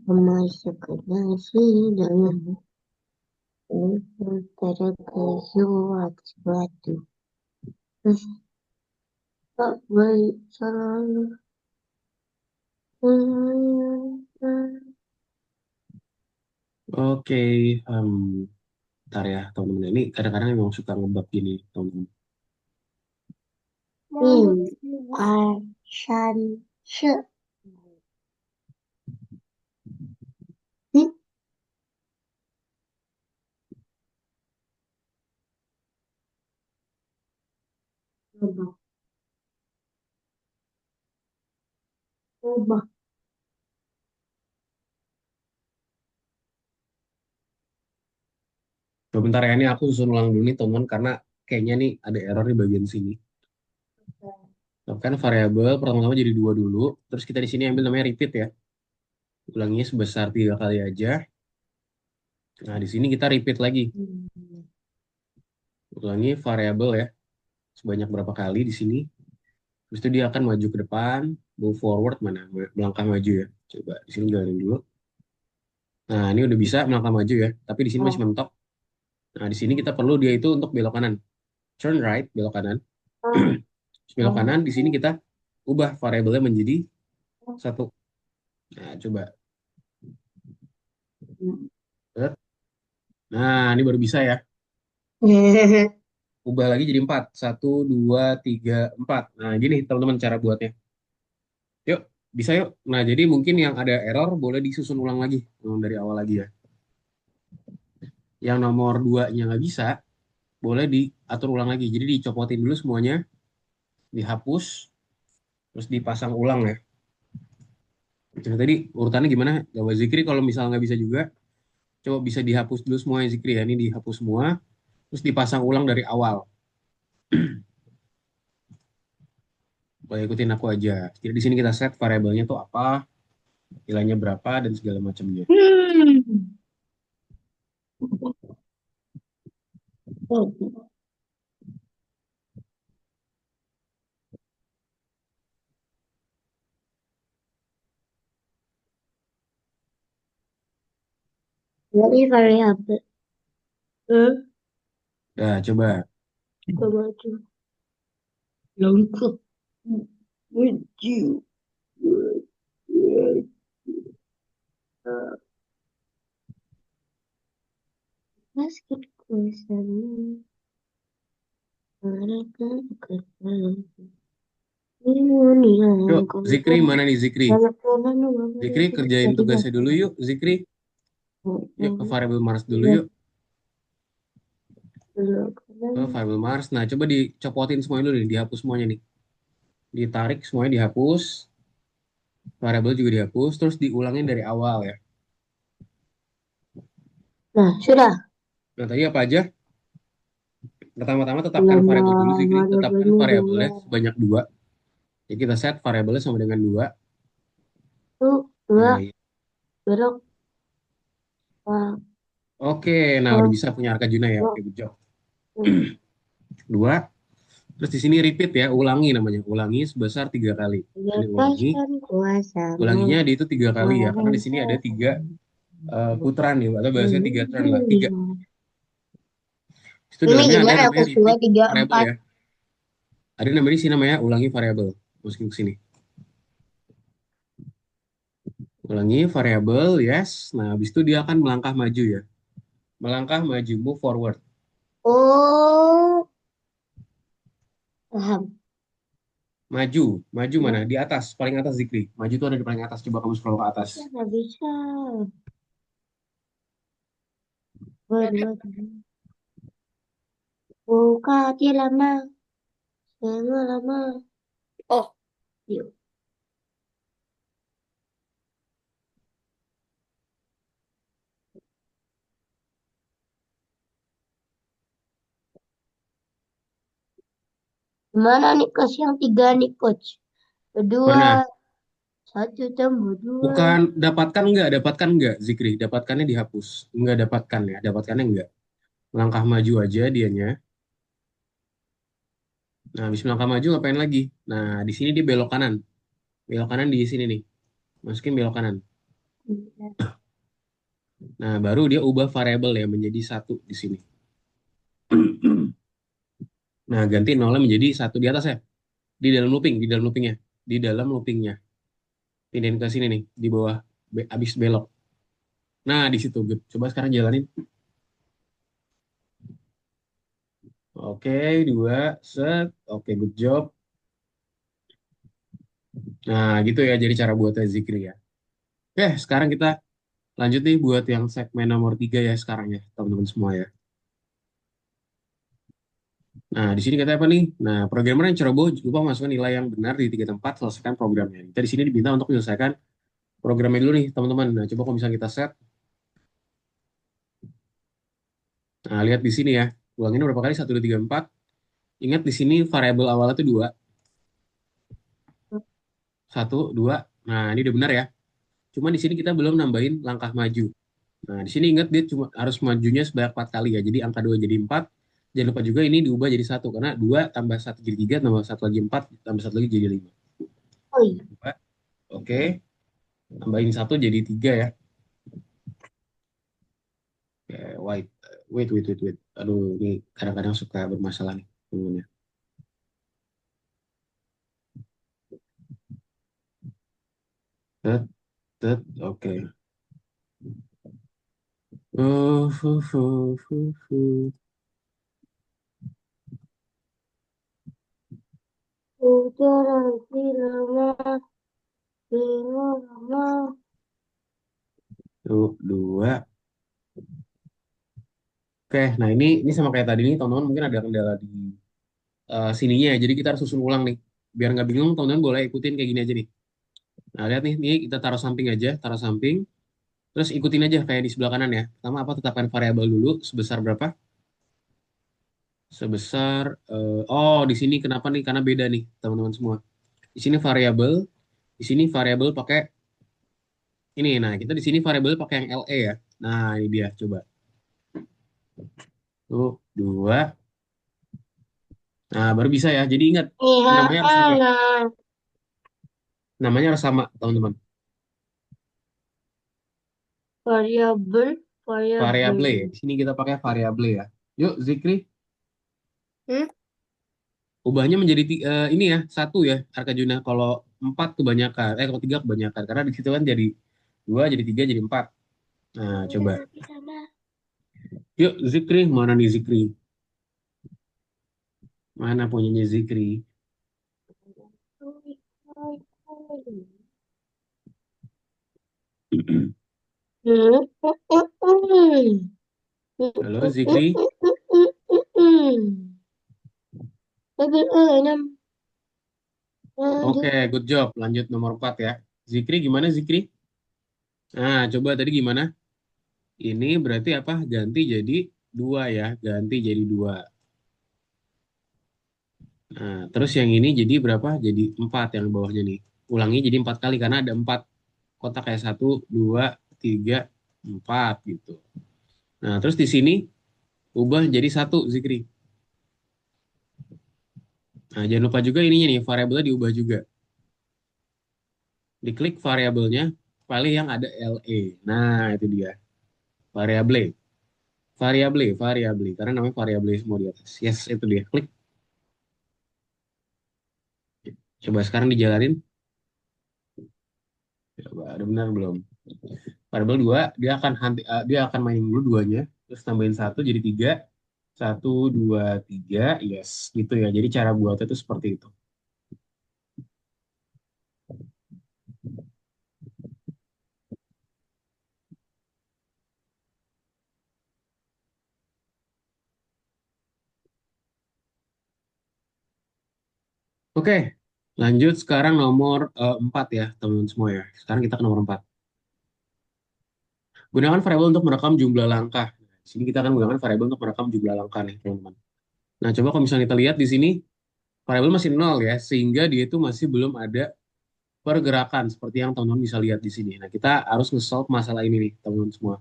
Speaker 2: memasak nasi dalam terkejut sesuatu. Terus tak baik selalu.
Speaker 1: Oke, ntar ya, teman-teman. Ini kadang-kadang memang suka ngebak gini, teman-teman.
Speaker 2: Asan se. Hmm, coba, coba.
Speaker 1: Sebentar ya, ini aku susun ulang dulu nih, teman-teman. Karena kayaknya nih ada error di bagian sini. Nah, kan variabel pertama-tama jadi 2 dulu. Terus kita di sini ambil namanya repeat ya. Ulanginya sebesar 3 kali aja. Nah, di sini kita repeat lagi. Ulangi variabel ya. Sebanyak berapa kali di sini. Terus itu dia akan maju ke depan, move forward mana? Melangkah maju ya. Coba di sini jalanin dulu. Nah, ini udah bisa melangkah maju ya. Tapi di sini masih mentok. Nah, di sini kita perlu dia itu untuk belok kanan. Turn right, belok kanan. Terus belok kanan, di sini kita ubah variabelnya menjadi 1. Nah, coba. Set. Nah, ini baru bisa ya. Ubah lagi jadi 4. 1, 2, 3, 4. Nah, gini teman-teman cara buatnya. Yuk, bisa yuk. Nah, jadi mungkin yang ada error boleh disusun ulang lagi. Dari awal lagi ya. Yang nomor 2-nya nggak bisa, boleh diatur ulang lagi. Jadi dicopotin dulu semuanya, dihapus, terus dipasang ulang ya. Jadi tadi urutannya gimana? Gawat Zikri kalau misalnya nggak bisa juga, coba bisa dihapus dulu semua ya Zikri ya. Ini dihapus semua, terus dipasang ulang dari awal. Boleh ikutin aku aja. Jadi di sini kita set variabelnya tuh apa, nilainya berapa, dan segala macamnya.
Speaker 2: Jadi variabel.
Speaker 1: Nah, coba.
Speaker 2: Coba tuh. Lengkap. Lucu. Basket kursanya mereka keren. Ini yang
Speaker 1: Yuk, Zikri
Speaker 2: kau
Speaker 1: mana nih Zikri?
Speaker 2: banyak orang
Speaker 1: Zikri kerjain
Speaker 2: tidak.
Speaker 1: tugasnya dulu yuk, Zikri. Yuk ke variabel Mars dulu yuk. Ke variabel Mars. Nah, coba dicopotin semuanya dulu nih, dihapus semuanya nih. Ditarik semuanya dihapus, variabel juga dihapus, terus diulangin dari awal ya.
Speaker 2: Nah, sudah.
Speaker 1: Nah, tadi apa aja? Pertama-tama tetapkan
Speaker 2: Nama
Speaker 1: variabel dulu, Zikri. Tetapkan
Speaker 2: variabelnya dua.
Speaker 1: variabelnya sebanyak 2. Jadi kita set variabelnya sama dengan 2.
Speaker 2: Itu dua
Speaker 1: Nah, iya.
Speaker 2: belok ke
Speaker 1: Oke, nah udah bisa punya Arka-Juna ya. Oke, good job. 2. Terus di sini repeat ya, ulangi namanya. Ulangi sebesar 3 kali. Ini ulangi.
Speaker 2: bebaskan kuasamu.
Speaker 1: Ulanginya di itu 3 kali ya, karena di sini ada 3
Speaker 2: Merasakan
Speaker 1: putaran nih, atau bahasanya 3 turn lah. 3.
Speaker 2: dunia.
Speaker 1: Itu
Speaker 2: Ini
Speaker 1: dalamnya ada
Speaker 2: gimana
Speaker 1: namanya
Speaker 2: plus dua
Speaker 1: repeat
Speaker 2: tiga
Speaker 1: variable
Speaker 2: empat.
Speaker 1: ya. Ada namanya di sini namanya ulangi variabel. Masukin ke sini. Ulangi variabel, yes. Nah, habis itu dia akan melangkah maju ya. Melangkah, maju, move forward.
Speaker 2: Oh, paham.
Speaker 1: Maju, maju mana?
Speaker 2: Ya,
Speaker 1: Di atas, paling atas Zikri. Maju tuh ada di paling atas. Coba kamu scroll ke atas.
Speaker 2: nggak bisa. Dua,
Speaker 3: Berarti,
Speaker 2: dua, tiga. Buka hati lama. Lama, lama.
Speaker 3: oh,
Speaker 2: Yuk. Mana nih coach yang tiga nih coach? Kedua,
Speaker 1: Mana?
Speaker 2: satu tambah dua.
Speaker 1: Bukan dapatkan enggak, Zikri. Dapatkannya dihapus. Enggak dapatkan ya, dapatkannya enggak. Melangkah maju aja dianya. Nah, habis melangkah maju ngapain lagi? Nah, di sini dia belok kanan. Belok kanan di sini nih. Masukin belok kanan. Nah, baru dia ubah variabel ya menjadi satu di sini. Nah, ganti nolnya menjadi satu di atas ya. Di dalam looping, di dalam loopingnya. Di dalam loopingnya. Pindahin ke sini nih, di bawah. Abis belok. Nah, di situ. Good. Coba sekarang jalanin. Oke, dua, set. Oke, good job. Nah, gitu ya jadi cara buatnya Zikri ya. Oke, sekarang kita lanjut nih buat yang segmen nomor 3 ya sekarang ya, teman-teman semua ya. Nah, di sini katanya apa nih? Nah, programmer yang ceroboh lupa masukkan nilai yang benar di tiga tempat, selesaikan programnya. Kita di sini diminta untuk menyelesaikan programnya dulu nih, teman-teman. Nah, coba kalau misalnya kita set. Nah, lihat di sini ya. Ulangin berapa kali? Satu, 2, 3, 4. Ingat di sini variabel awalnya tuh 2. Satu, 2. Nah, ini udah benar ya. Cuma di sini kita belum nambahin langkah maju. Nah, di sini ingat dia cuma harus majunya sebanyak 4 kali ya. Jadi angka 2 jadi 4. Jangan lupa juga ini diubah jadi satu karena 2 tambah satu jadi 3 tambah satu lagi 4 tambah satu lagi jadi 5.
Speaker 2: Oh iya.
Speaker 1: Oke, tambahin satu jadi 3 ya. Oke, wait. Aduh, ini kadang-kadang suka bermasalah nih. Temennya. Tet, oke. Uh, uh, uh, uh.
Speaker 2: Udah lama, lama.
Speaker 1: Tuh, 2. Oke, nah ini sama kayak tadi nih, teman-teman mungkin ada kendala di sininya ya. Jadi kita harus susun ulang nih. Biar nggak bingung, teman-teman boleh ikutin kayak gini aja nih. Nah, lihat nih, ini kita taruh samping aja, taruh samping. Terus ikutin aja kayak di sebelah kanan ya. Pertama apa? Tetapkan variabel dulu sebesar berapa? Sebesar oh di sini kenapa nih? Karena beda nih, teman-teman semua. Di sini variabel, di sini variabel pakai ini. Nah, kita di sini variabel pakai yang LE ya. Nah, ini dia coba. Tuh, 2. Nah, baru bisa ya. Jadi ingat
Speaker 2: Iya,
Speaker 1: namanya harus sama.
Speaker 2: enak.
Speaker 1: Namanya harus sama, teman-teman.
Speaker 2: Variabel,
Speaker 1: Variable.
Speaker 2: variabel.
Speaker 1: Di sini kita pakai variable ya. Yuk, Zikri,
Speaker 3: hmm?
Speaker 1: ubahnya menjadi ini ya, satu ya, Arkajuna. Kalau 4 kebanyakan, kalau 3 kebanyakan. Karena di situ kan jadi 2, jadi 3, jadi 4. Nah,
Speaker 2: Udah
Speaker 1: coba.
Speaker 2: tapi sama.
Speaker 1: Yuk, Zikri, mana nih Zikri? Mana punyanya Zikri?
Speaker 2: Hmm.
Speaker 1: Halo, Zikri.
Speaker 2: Tapi enam.
Speaker 1: Oke,
Speaker 2: Lanjut.
Speaker 1: good job. Lanjut nomor 4 ya. Zikri, gimana Zikri? Nah, coba tadi gimana? Ini berarti apa? Ganti jadi 2 ya. Ganti jadi 2. Nah, terus yang ini jadi berapa? Jadi 4 yang bawahnya nih. Ulangi jadi 4 kali karena ada 4 kotak kayak satu, 2, 3, 4 gitu. Nah, terus di sini ubah jadi satu Zikri. Nah, jangan lupa juga ininya nih, variabelnya diubah juga. Diklik variabelnya, pilih yang ada LE. Nah, itu dia. Variable. Variable. Karena namanya variable semua di atas. Yes, itu dia. Klik. Coba sekarang dijalanin. Coba, ada benar belum? Variable 2, dia akan mainin dulu duanya. terus tambahin 1 jadi 3. 1, 2, 3, yes, gitu ya. Jadi cara buatnya itu seperti itu. Oke, lanjut sekarang nomor 4 ya, teman-teman semua ya. Sekarang kita ke nomor 4. Gunakan variabel untuk merekam jumlah langkah. Di sini kita akan gunakan variabel untuk merekam jumlah langkah nih, teman-teman. Nah, coba kalau misalnya kita lihat di sini, variabel masih 0 ya, sehingga dia itu masih belum ada pergerakan seperti yang teman-teman bisa lihat di sini. Nah, kita harus nge-solve masalah ini nih, teman-teman semua.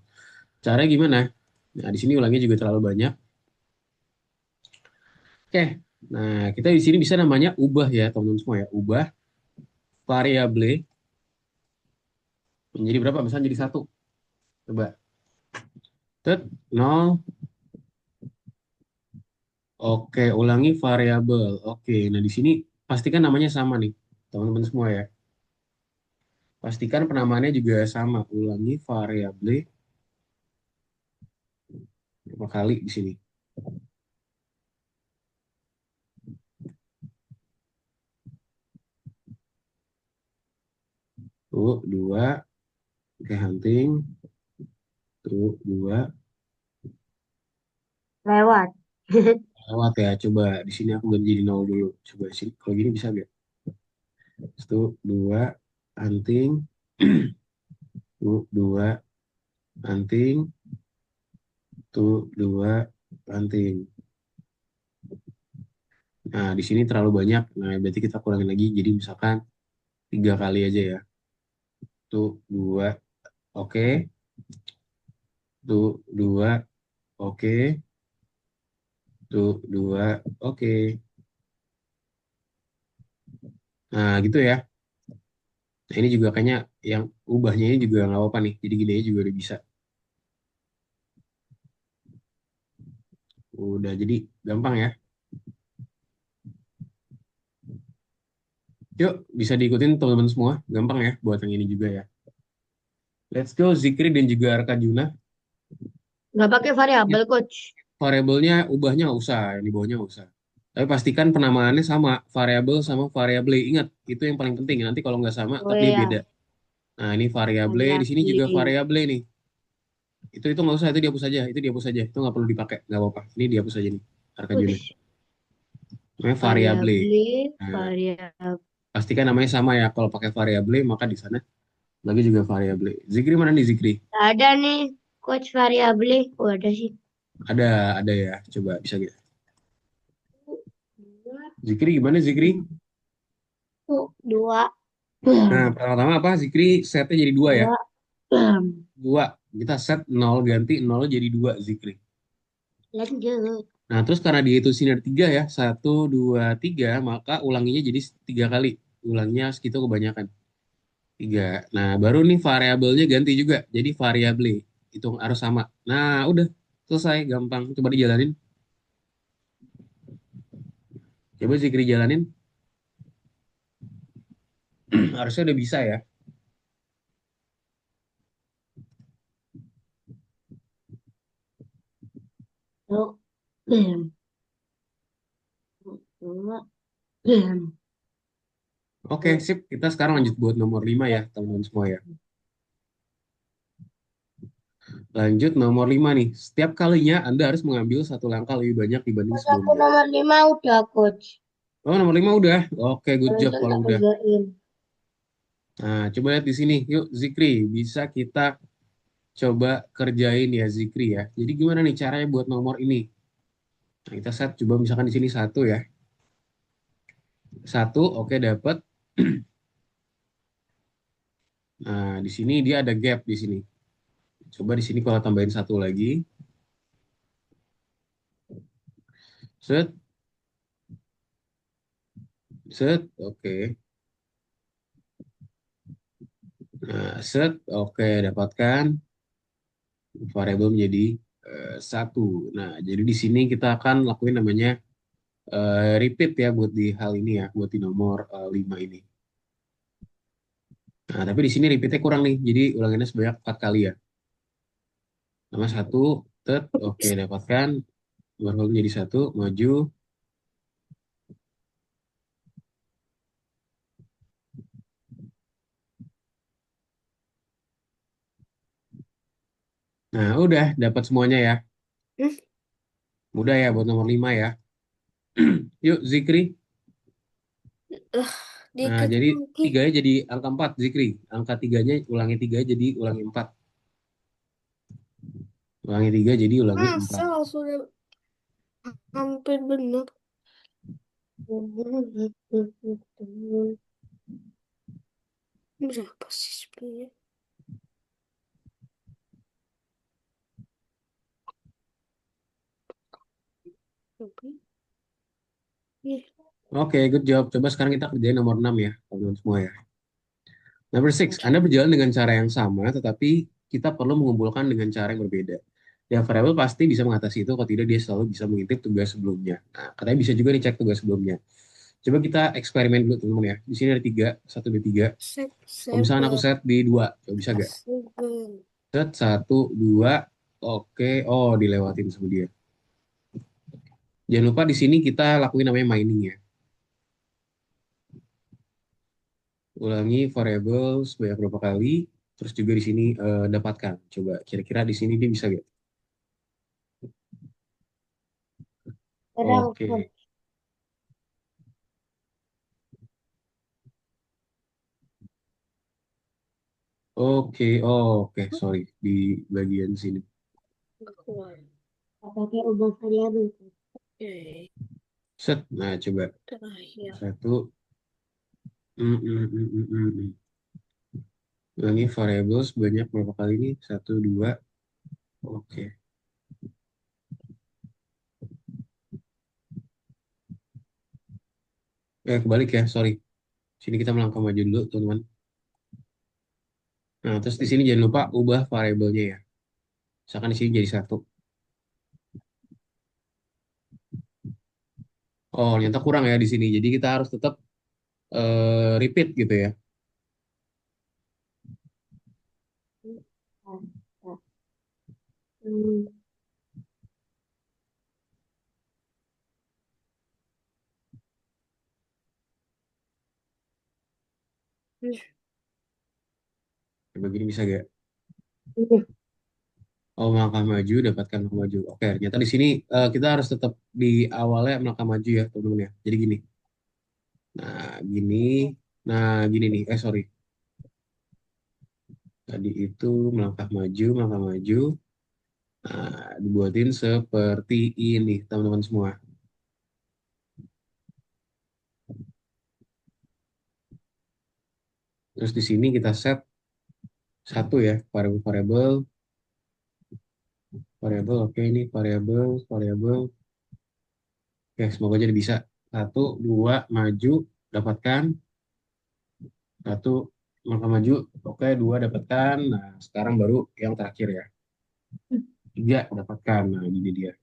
Speaker 1: Caranya gimana? Nah, di sini ulangnya juga terlalu banyak. Oke, nah kita di sini bisa namanya ubah ya, teman-teman semua ya. Ubah variabel menjadi berapa? Misalnya jadi 1. Coba. Tet, 0. Oke, ulangi variabel. Oke, nah di sini pastikan namanya sama nih, teman-teman semua ya. Pastikan penamaannya juga sama. Ulangi variabel berapa kali di sini? Tuh, 2. Oke, hunting. Tuh, 2.
Speaker 2: Lewat.
Speaker 1: Lewat ya. Coba di sini aku ganti jadi 0 dulu. Coba di sini. Kalau gini bisa nggak? Itu 2. Hunting. Tuh, 2. Hunting. Tuh, 2. Hunting. Nah, di sini terlalu banyak. Nah, berarti kita kurangin lagi. Jadi misalkan 3 kali aja ya. Tuh, 2. Oke. Tuh, 2. Oke. Tuh, 2. Oke. Nah, gitu ya. Nah, ini juga kayaknya yang ubahnya ini juga nggak apa-apa nih. Jadi gini aja juga udah bisa. Udah jadi gampang ya. Yuk, bisa diikutin teman-teman semua. Gampang ya buat yang ini juga ya. Let's go, Zikri dan juga Arkadiuna.
Speaker 2: Nggak pakai variabel, coach.
Speaker 1: Variabelnya ubahnya nggak usah, yang di bawahnya nggak usah. Tapi pastikan penamaannya sama, variabel sama variabel. Ingat, itu yang paling penting. Nanti kalau nggak sama,
Speaker 2: Oh
Speaker 1: tapi dia beda.
Speaker 2: ya,
Speaker 1: Nah, ini variabel, di sini juga
Speaker 2: variabel.
Speaker 1: variabel nih. Itu nggak usah, itu dihapus aja, itu dihapus aja. Itu nggak perlu dipakai, nggak apa-apa. Ini dihapus aja nih, Arkadiuna.
Speaker 2: Ush,
Speaker 1: Namanya variabel.
Speaker 2: variabel,
Speaker 1: Nah,
Speaker 2: variabel.
Speaker 1: pastikan namanya sama ya. Kalau pakai variabel, maka di sana lagi juga variabel. Zikri mana nih Zikri?
Speaker 2: Ada nih, coach variabel. Oh, ada sih.
Speaker 1: Ada, ada ya. Coba bisa gitu.
Speaker 2: Dua,
Speaker 1: Zikri gimana Zikri?
Speaker 2: dua,
Speaker 1: Nah, pertama apa? Zikri setnya jadi 2 ya.
Speaker 2: dua.
Speaker 1: 2. Kita set 0 ganti 0 jadi 2 Zikri.
Speaker 2: Lanjut.
Speaker 1: Nah, terus karena dia itu sini ada 3 ya. 1, 2, 3, maka ulanginya jadi 3 kali. Ulangnya segitu kebanyakan. 3. Nah, baru nih variabelnya ganti juga. Jadi variabel. Itu harus sama. Nah, udah. Selesai. Gampang. Coba dijalanin. Coba Zikri jalanin. Harusnya udah bisa ya.
Speaker 2: Yuk. Dua.
Speaker 1: Oke, sip. Kita sekarang lanjut buat nomor 5 ya, teman-teman semua ya. Lanjut nomor 5 nih. Setiap kalinya Anda harus mengambil satu langkah lebih banyak dibanding
Speaker 2: Pas aku
Speaker 1: sebelumnya.
Speaker 2: nomor 5 udah, coach.
Speaker 1: Oh, nomor 5 udah. Oke, good job
Speaker 2: Barusan
Speaker 1: kalau
Speaker 2: tak
Speaker 1: udah.
Speaker 2: kerjain.
Speaker 1: Nah, coba lihat di sini. Yuk, Zikri. Bisa kita coba kerjain ya, Zikri ya. Jadi gimana nih caranya buat nomor ini? Nah, kita set coba misalkan di sini 1 ya. 1, oke dapat. Nah, di sini dia ada gap di sini. Coba di sini kalau tambahin 1 lagi. Set, set, oke. Nah, set, oke, dapatkan. Variabel menjadi 1. Nah, jadi di sini kita akan lakuin namanya repeat ya buat di hal ini ya, buat di nomor 5 ini. Nah, tapi di sini repeatnya kurang nih, jadi ulanginnya sebanyak 4 kali ya. Nama 1, Oke, dapatkan. Variabel menjadi 1, maju. Nah, udah dapat semuanya ya.
Speaker 3: Hmm,
Speaker 1: Mudah ya buat nomor 5 ya. Yuk, Zikri.
Speaker 3: lah,
Speaker 1: Nah,
Speaker 3: dikit
Speaker 1: jadi
Speaker 3: lagi.
Speaker 1: tiganya jadi angka 4, Zikri. Angka tiganya ulangi 3 jadi ulangi 4. Ulangi 3 jadi ulangi 4.
Speaker 3: Masa sudah hampir benar. Berapa sih sebenarnya? Tapi, ih,
Speaker 1: Oke, good job. Coba sekarang kita kerjain nomor 6 ya, teman-teman semua ya. Number 6,
Speaker 3: oke.
Speaker 1: Anda berjalan dengan cara yang sama, tetapi kita perlu mengumpulkan dengan cara yang berbeda. Ya, variabel pasti bisa mengatasi itu, kalau tidak dia selalu bisa mengintip tugas sebelumnya. Nah, katanya bisa juga dicek tugas sebelumnya. Coba kita eksperimen dulu, teman-teman ya. Di sini ada 3, 1, 2, 3. Kalau misalnya aku
Speaker 3: Seven,
Speaker 1: set di 2, coba bisa gak?
Speaker 3: seven.
Speaker 1: Set, 1, 2, oke. Oh, dilewatin sama dia. Jangan lupa di sini kita lakuin namanya mining ya. Ulangi variabel sebanyak berapa kali, terus juga di sini dapatkan. Coba kira-kira di sini dia bisa gak? Oke,
Speaker 2: Berangkat.
Speaker 1: oke, oh, oke, sorry di bagian sini.
Speaker 3: Keluar.
Speaker 2: Pakai ubah variabel.
Speaker 3: Oke,
Speaker 1: Set, nah coba
Speaker 3: terakhir.
Speaker 1: 1, ulangi variabel sebanyak berapa kali ini? 1, 2, oke. Kebalik ya, sorry. Sini kita melangkah maju dulu, teman-teman. Nah, terus di sini jangan lupa ubah variabelnya ya. Misalkan di sini jadi 1. Oh, ternyata kurang ya di sini. Jadi kita harus tetap repeat gitu ya. Coba gini bisa gak? Oh, melangkah maju, dapatkan melangkah maju. Oke, ternyata di sini kita harus tetap di awalnya melangkah maju ya, teman-teman ya. Jadi gini. Nah, gini. Nah, gini nih. Sorry. Tadi itu melangkah maju, melangkah maju. Nah, dibuatin seperti ini, teman-teman semua. Terus di sini kita set 1 ya, variabel-variabel. Variabel, oke ini variabel, variabel. Oke, semoga jadi bisa. 1, 2, maju, dapatkan. 1, melangkah maju. Oke, 2, dapatkan. Nah, sekarang baru yang terakhir ya. 3, dapatkan. Nah, ini dia.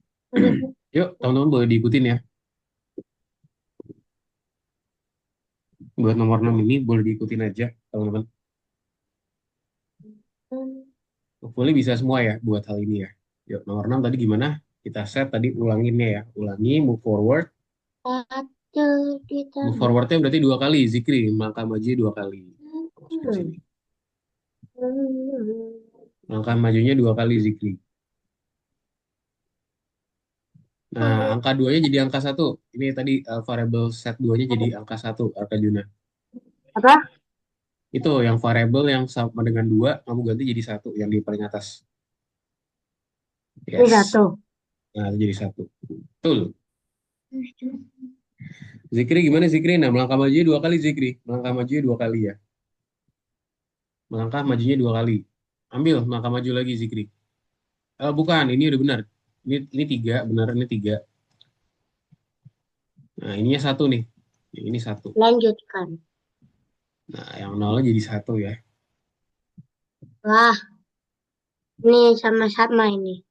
Speaker 1: Yuk, teman-teman boleh diikutin ya. Buat nomor 6 ini boleh diikutin aja, teman-teman. Hopefully bisa semua ya buat hal ini ya. Yuk, nomor 6 tadi gimana? Kita set tadi ulanginnya ya. Ulangi, move forward.
Speaker 2: Satu
Speaker 1: Move
Speaker 2: ditambah.
Speaker 1: forwardnya berarti 2 kali. Zikri, melangkah maju 2 kali. Masukin sini. Langkah majunya 2 kali, Zikri. Nah, angka 2-nya jadi angka 1. Ini tadi variable set 2-nya jadi angka 1, Arkajuna.
Speaker 2: Apa?
Speaker 1: Itu yang variable yang sama dengan 2, kamu ganti jadi 1 yang di paling atas.
Speaker 2: Ini
Speaker 1: Yes.
Speaker 2: satu.
Speaker 1: Nah, itu jadi 1. Betul. Zikri gimana Zikri? Nah, melangkah majunya 2 kali, Zikri. Melangkah majunya 2 kali ya. Melangkah majunya 2 kali. Ambil, melangkah maju lagi, Zikri. Bukan, ini udah benar. Ini 3, benar, ini 3. Nah, ininya 1 nih. Ini 1.
Speaker 2: Lanjutkan.
Speaker 1: Nah, yang nolnya jadi 1 ya.
Speaker 2: Wah, ini sama-sama ini.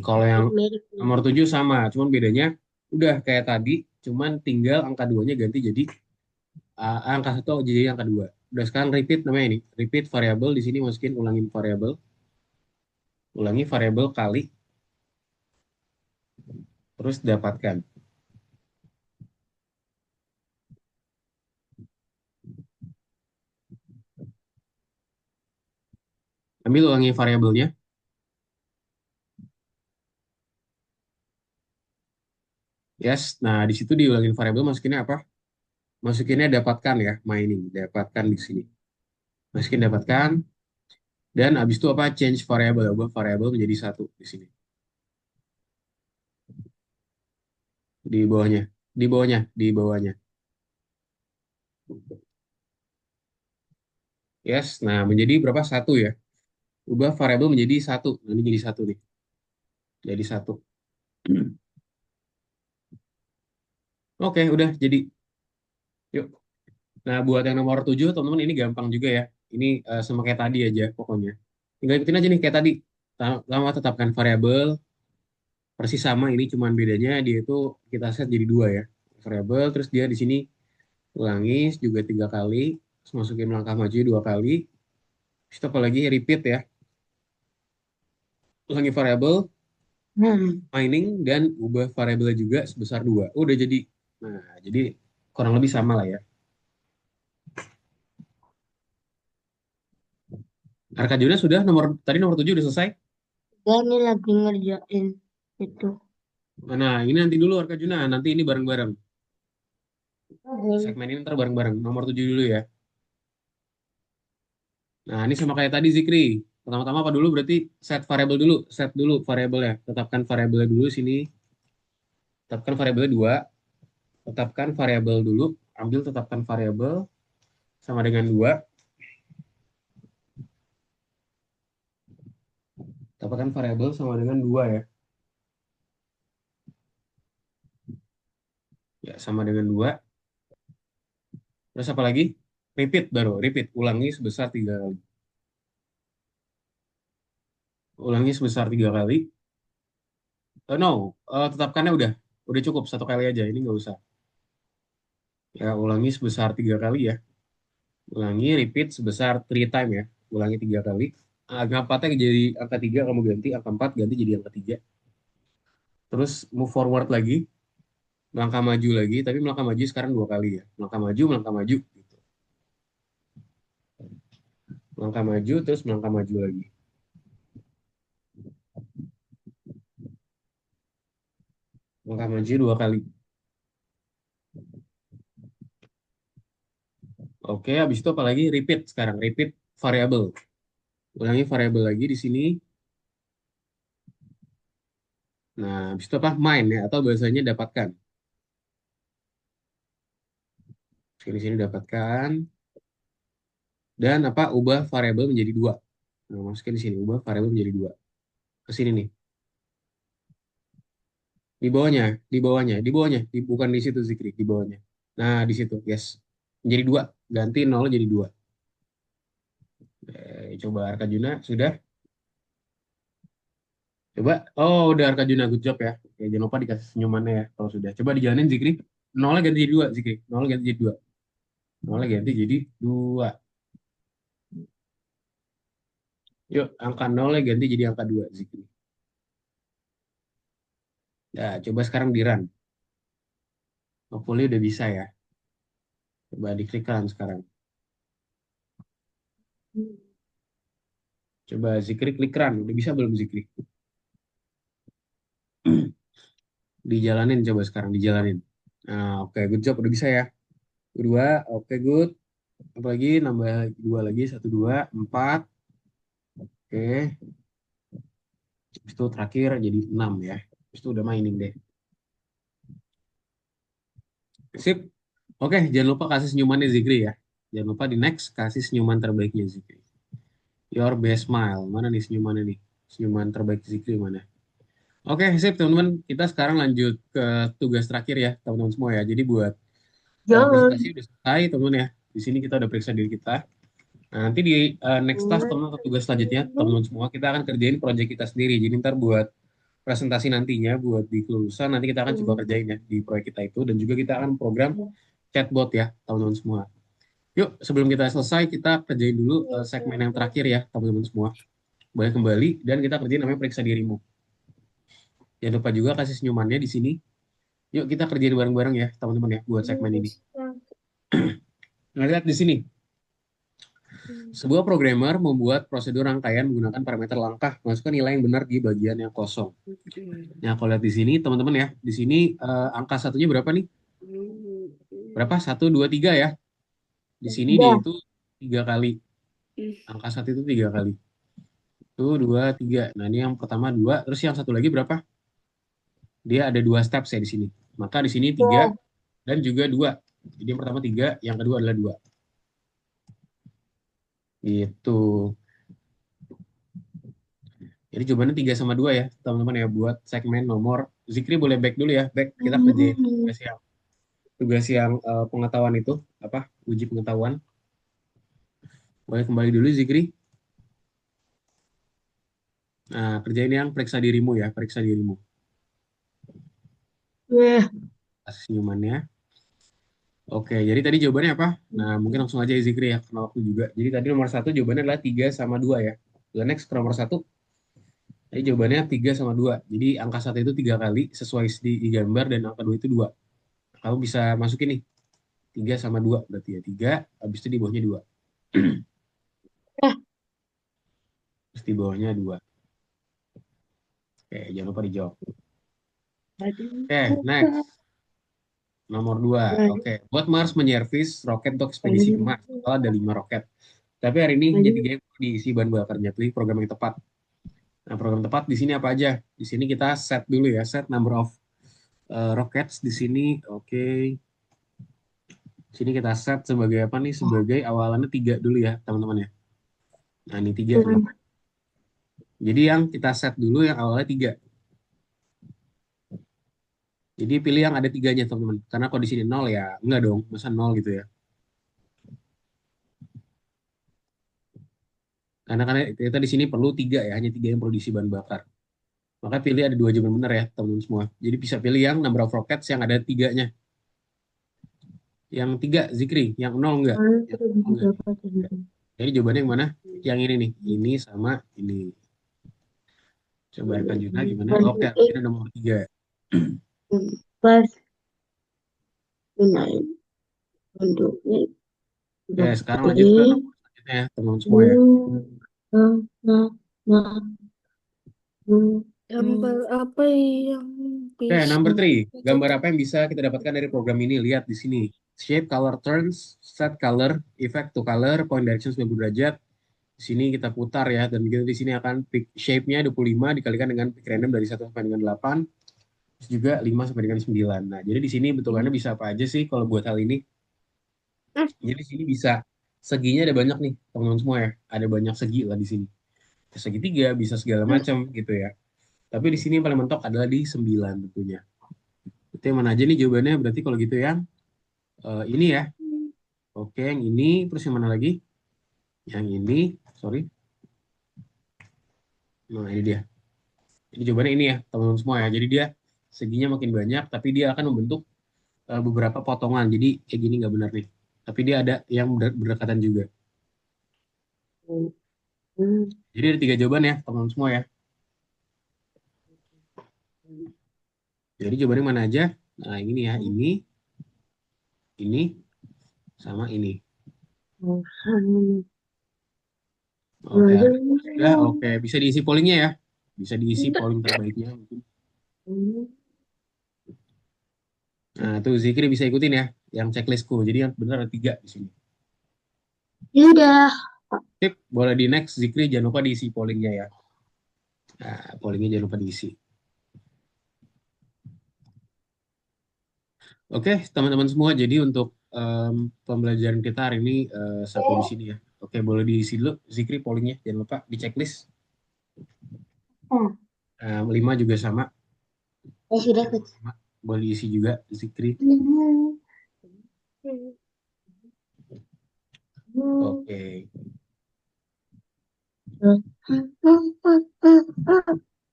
Speaker 1: Kalau yang
Speaker 2: Mirip.
Speaker 1: nomor 7 sama, cuman bedanya udah kayak tadi, cuman tinggal angka 2-nya ganti jadi angka 1 jadi angka 2. Udah sekarang repeat namanya ini. Repeat variabel di sini masukin ulangin variabel. Ulangi variabel kali, terus dapatkan. Ambil ulangi variabelnya. Yes. Nah, di situ diulangin variabel masukinnya apa? Masukinnya dapatkan ya, mining. Dapatkan di sini. Masukin dapatkan. Dan habis itu apa? Change variable. Ubah variabel menjadi satu di sini. Di bawahnya. Di bawahnya. Di bawahnya. Yes. Nah, menjadi berapa? Satu ya. Ubah variabel menjadi satu. Nah, ini jadi satu nih. Jadi satu. Oke, udah jadi. Yuk. Nah, buat yang nomor 7, teman-teman, ini gampang juga ya. Ini sama kayak tadi aja pokoknya. Tinggal ikutin aja nih kayak tadi. Pertama tetapkan variabel. Persis sama, ini cuman bedanya dia itu kita set jadi dua ya. Variabel, terus dia di sini ulangi juga 3 kali. Terus masukin langkah maju 2 kali. Terus apa lagi? Repeat ya. Ulangi variabel, mining, dan ubah variabelnya juga sebesar 2. Udah jadi. Nah, jadi kurang lebih sama lah ya. Arkadiunya sudah tadi nomor 7 udah selesai.
Speaker 2: Dan ini lagi ngerjain itu.
Speaker 1: Nah, ini nanti dulu Arkadiuna, nanti ini bareng-bareng.
Speaker 2: Ini.
Speaker 1: Segmen ini ntar bareng-bareng. Nomor 7 dulu ya. Nah, ini sama kayak tadi Zikri. Pertama-tama apa dulu? Berarti set variabel dulu. Set dulu variabelnya. Tetapkan variabelnya dulu sini. Tetapkan variabelnya 2. Tetapkan variabel dulu. Ambil tetapkan variabel sama dengan 2. Tetapkan variabel sama dengan 2 ya. Ya, sama dengan 2. Terus apa lagi? Repeat baru. Repeat. Ulangi sebesar 3 kali. Ulangi sebesar 3 kali. No. Tetapkannya udah. Udah cukup. 1 kali aja. Ini nggak usah. Ya, ulangi sebesar 3 kali ya. Ulangi, repeat sebesar 3 time ya. Ulangi 3 kali. Angka 4-nya jadi angka 3, kamu ganti. Angka 4 ganti jadi angka 3. Terus move forward lagi. Melangkah maju lagi. Tapi melangkah maju sekarang 2 kali ya. Melangkah maju, melangkah maju. Gitu. Melangkah maju, terus melangkah maju lagi. Melangkah maju 2 kali. Oke, habis itu apa lagi? Repeat sekarang. Repeat variable. Ulangi variable lagi di sini. Nah, habis itu apa? Main ya. Atau bahasanya dapatkan. Sini-sini dapatkan. Dan apa? Ubah variabel menjadi 2. Nah, masukin di sini. Ubah variabel menjadi 2. Ke sini nih. Di bawahnya. Di bawahnya. Di bawahnya. Bukan di situ Zikri. Di bawahnya. Nah, di situ. Yes. Menjadi 2. Ganti 0 jadi 2. Coba Arkajuna. Sudah? Coba. Oh, udah Arkajuna. Good job ya. Oke, jangan lupa dikasih senyumannya ya. Kalau sudah. Coba dijalanin Zikri. 0 ganti jadi 2 Zikri. 0 ganti jadi 2. 0 ganti jadi 2. Yuk, angka 0 ganti jadi angka 2 Zikri. Nah, coba sekarang di run. Hopefully udah bisa ya. Coba diklik run sekarang. Coba Zikri klik run. Udah bisa belum Zikri? Dijalanin coba sekarang. Dijalanin. Nah, oke. Good job. Udah bisa ya. Kedua. Oke, good. Apalagi nambah 2 lagi. 1, 2, 4. Oke. Habis itu terakhir jadi 6 ya. Habis itu udah mining deh. Sip. Oke, jangan lupa kasih senyumannya Zikri ya. Jangan lupa di next kasih senyuman terbaiknya Zikri. Your best smile. Mana nih senyumannya nih? Senyuman terbaik Zikri mana? Oke, sip teman-teman. Kita sekarang lanjut ke tugas terakhir ya, teman-teman semua ya. Jadi buat
Speaker 2: Jangan.
Speaker 1: presentasi udah selesai, teman-teman ya. Di sini kita udah periksa diri kita. Nah, nanti di next task teman-teman atau tugas selanjutnya, teman-teman semua kita akan kerjain project kita sendiri. Jadi ntar buat presentasi nantinya, buat di kelulusan, nanti kita akan coba kerjain ya di proyek kita itu. Dan juga kita akan program chatbot ya, teman-teman semua. Yuk, sebelum kita selesai, kita kerjain dulu segmen yang terakhir ya, teman-teman semua. Boleh kembali dan kita kerjain namanya periksa dirimu. Jangan lupa juga kasih senyumannya di sini. Yuk kita kerjain bareng-bareng ya, teman-teman ya, buat segmen ini. Nah, lihat di sini. Sebuah programmer membuat prosedur rangkaian menggunakan parameter langkah, masukkan nilai yang benar di bagian yang kosong. Nah, kalau lihat di sini, teman-teman ya, di sini angka satunya berapa nih? Berapa? 1, 2, 3 ya. Di sini dia
Speaker 2: Udah.
Speaker 1: itu 3 kali. Angka satu itu 3 kali. 1, 2, 3. Nah, ini yang pertama 2. Terus yang satu lagi berapa? Dia ada 2 steps ya di sini. Maka di sini 3
Speaker 2: Udah.
Speaker 1: dan juga 2. Jadi yang pertama 3, yang kedua adalah 2. Itu. Jadi jawabannya 3 sama 2 ya, teman-teman ya, buat segmen nomor. Zikri boleh back dulu ya, back. Kita kerjain tugas yang pengetahuan itu, apa, uji pengetahuan. Boleh kembali dulu, Zikri. Nah, kerjain yang periksa dirimu ya, periksa dirimu.
Speaker 2: Wah.
Speaker 1: Kasih senyumannya. Oke, jadi tadi jawabannya apa? Nah, mungkin langsung aja ya, Zikri ya, karena waktu juga. Jadi tadi nomor 1 jawabannya adalah 3 sama 2 ya. The next ke nomor 1. Jadi jawabannya 3 sama 2. Jadi angka 1 itu 3 kali, sesuai di gambar, dan angka 2 itu 2. Kamu bisa masukin nih, 3 sama 2 berarti ya. 3, habis itu di bawahnya 2. Terus di bawahnya 2. Oke, jangan lupa dijawab. Oke, next. Nomor 2. Oke, buat Mars menyervis roket untuk ekspedisi ke Mars. Total ada 5 roket. Tapi hari ini hanya 3 yang perlu diisi bahan bakarnya. Pilih program yang tepat. Nah, program tepat di sini apa aja? Di sini kita set dulu ya, set number of rockets di sini. Oke. Sini kita set sebagai apa nih? Sebagai awalannya 3 dulu ya, teman-teman ya. Nah, ini 3 nih. Jadi yang kita set dulu yang awalnya 3. Jadi pilih yang ada 3-nya, teman-teman. Karena kalau di sini 0 ya, enggak dong. Masa 0 gitu ya. Karena kita di sini perlu 3 ya, hanya 3 yang perlu diisi bahan bakar. Maka pilih ada 2 jawaban benar ya, teman-teman semua. Jadi bisa pilih yang number of rockets yang ada 3-nya. Yang 3, Zikri. Yang 0 enggak. Yang 0 enggak. Jadi jawabannya yang mana? Yang ini nih. Ini sama ini. Coba Kak Juna gimana? Oke, ini nomor 3.
Speaker 2: Pas gunain bentuknya
Speaker 1: Oke, sekarang lanjut ke nomor selanjutnya ya, teman-teman semua ya.
Speaker 3: Gambar apa yang
Speaker 1: Oke,
Speaker 3: bisa
Speaker 1: number 3. Gambar
Speaker 3: kita
Speaker 1: apa yang bisa kita dapatkan dari program ini? Lihat di sini. Shape, color, turns, set color, effect to color, point direction 90 derajat. Di sini kita putar ya, dan kita di sini akan pick shape-nya 25 dikalikan dengan pick random dari 1 sampai dengan 8, terus juga 5 sampai dengan 9. Nah, jadi di sini bentukannya bisa apa aja sih kalau buat hal ini? Jadi di sini bisa seginya ada banyak nih, teman-teman semua ya. Ada banyak segi lah di sini. Segitiga, bisa segala macam gitu ya. Tapi di sini yang paling mentok adalah di 9 tentunya. Itu yang mana aja nih jawabannya? Berarti kalau gitu yang ini ya. Oke, yang ini. Terus yang mana lagi? Yang ini. Sorry. Nah, ini dia. Ini jawabannya ini ya, teman-teman semua ya. Jadi dia seginya makin banyak, tapi dia akan membentuk beberapa potongan. Jadi kayak gini nggak benar nih. Tapi dia ada yang berdekatan juga. Jadi ada 3 jawaban ya, teman-teman semua ya. Jadi jawabannya mana aja? Nah, ini ya. Ini, sama ini. Oke, sudah. Oke, bisa diisi pollingnya ya. Bisa diisi polling terbaiknya mungkin. Nah, tuh Zikri bisa ikutin ya, yang checklistku. Jadi yang benar ada 3 di sini.
Speaker 2: Udah.
Speaker 1: Sip, boleh di next. Zikri jangan lupa diisi pollingnya ya. Nah, pollingnya jangan lupa diisi. Oke, teman-teman semua. Jadi untuk pembelajaran kita hari ini sampai di sini ya. Oke, boleh diisi dulu Zikri pollingnya. Jangan lupa di checklist. 5 juga sama.
Speaker 2: Sudah.
Speaker 1: Boleh diisi juga Zikri. Oke.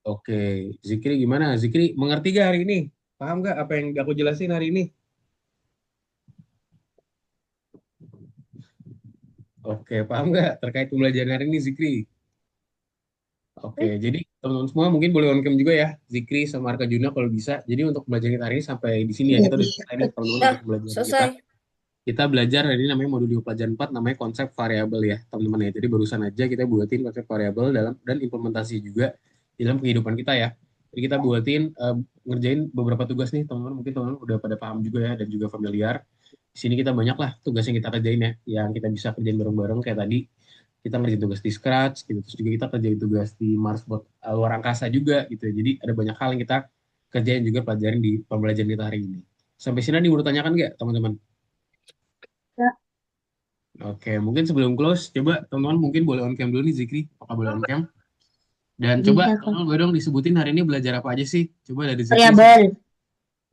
Speaker 1: Oke, Zikri gimana? Zikri mengerti gak hari ini? Paham gak apa yang aku jelasin hari ini? Oke, paham gak terkait pembelajaran hari ini, Zikri? Oke, jadi teman-teman semua mungkin boleh on cam juga ya, Zikri sama Arka Juna kalau bisa. Jadi untuk pembelajaran kita hari ini sampai di sini ya,
Speaker 2: Iya,
Speaker 1: kita udah
Speaker 2: iya.
Speaker 1: selesai nih teman-teman
Speaker 3: Dah,
Speaker 1: untuk pembelajaran kita.
Speaker 3: selesai.
Speaker 1: Kita belajar hari ini namanya modul 2 pelajaran 4 namanya konsep variabel ya teman-teman ya. Jadi barusan aja kita buatin konsep variabel dalam dan implementasi juga di dalam kehidupan kita ya. Jadi kita buatin ngerjain beberapa tugas nih teman-teman. Mungkin teman-teman udah pada paham juga ya dan juga familiar. Di sini kita banyak lah tugas yang kita kerjain ya, yang kita bisa kerjain bareng-bareng kayak tadi kita ngerjain tugas di Scratch gitu. Terus juga kita kerjain tugas di Mars buat luar angkasa juga gitu. Jadi ada banyak hal yang kita kerjain juga pelajarin di pembelajaran kita hari ini. Sampai sini ada yang mau ditanyakan nggak teman-teman?
Speaker 2: Ya,
Speaker 1: Oke, mungkin sebelum close, coba teman-teman mungkin boleh on cam dulu nih Zikri. Apakah boleh on cam? Dan coba
Speaker 2: bisa kok.
Speaker 1: teman-teman boleh dong disebutin hari ini belajar apa aja sih? Coba dari Zikri.
Speaker 2: Variabel.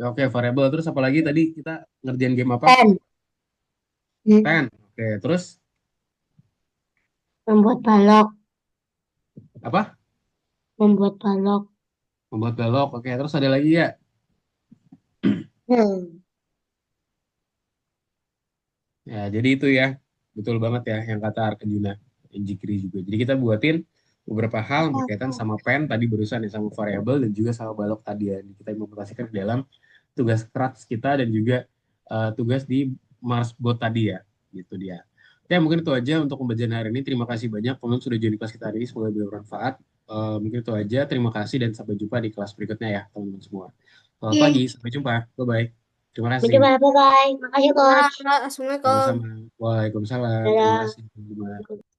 Speaker 1: Oke, variabel. Terus apa lagi tadi kita ngerjain game apa?
Speaker 2: Pen. Hmm.
Speaker 1: Pen. Oke, terus
Speaker 2: Membuat balok.
Speaker 1: apa?
Speaker 2: Membuat balok.
Speaker 1: Membuat balok. Oke, terus ada lagi ya?
Speaker 2: Hmm.
Speaker 1: Ya, jadi itu ya. Betul banget ya yang kata Arkenjuna dan Zikri juga. Jadi kita buatin beberapa hal yang berkaitan sama pen tadi barusan ya, sama variabel dan juga sama balok tadi ya. Kita implementasikan ke dalam tugas keras kita dan juga tugas di Marsbot tadi ya, gitu dia. Oke, mungkin itu aja untuk pembelajaran hari ini. Terima kasih banyak teman sudah join di kelas kita hari ini. Semoga bermanfaat. Mungkin itu aja. Terima kasih dan sampai jumpa di kelas berikutnya ya, teman-teman semua. Selamat
Speaker 2: Oke.
Speaker 1: pagi, sampai jumpa. Bye-bye. Terima kasih.
Speaker 2: Bye bye. Makasih, Coach.
Speaker 3: Dah, Assalamualaikum.
Speaker 1: Sama-sama. Waalaikumsalam. Terima
Speaker 2: Dadah.
Speaker 1: kasih, teman-teman.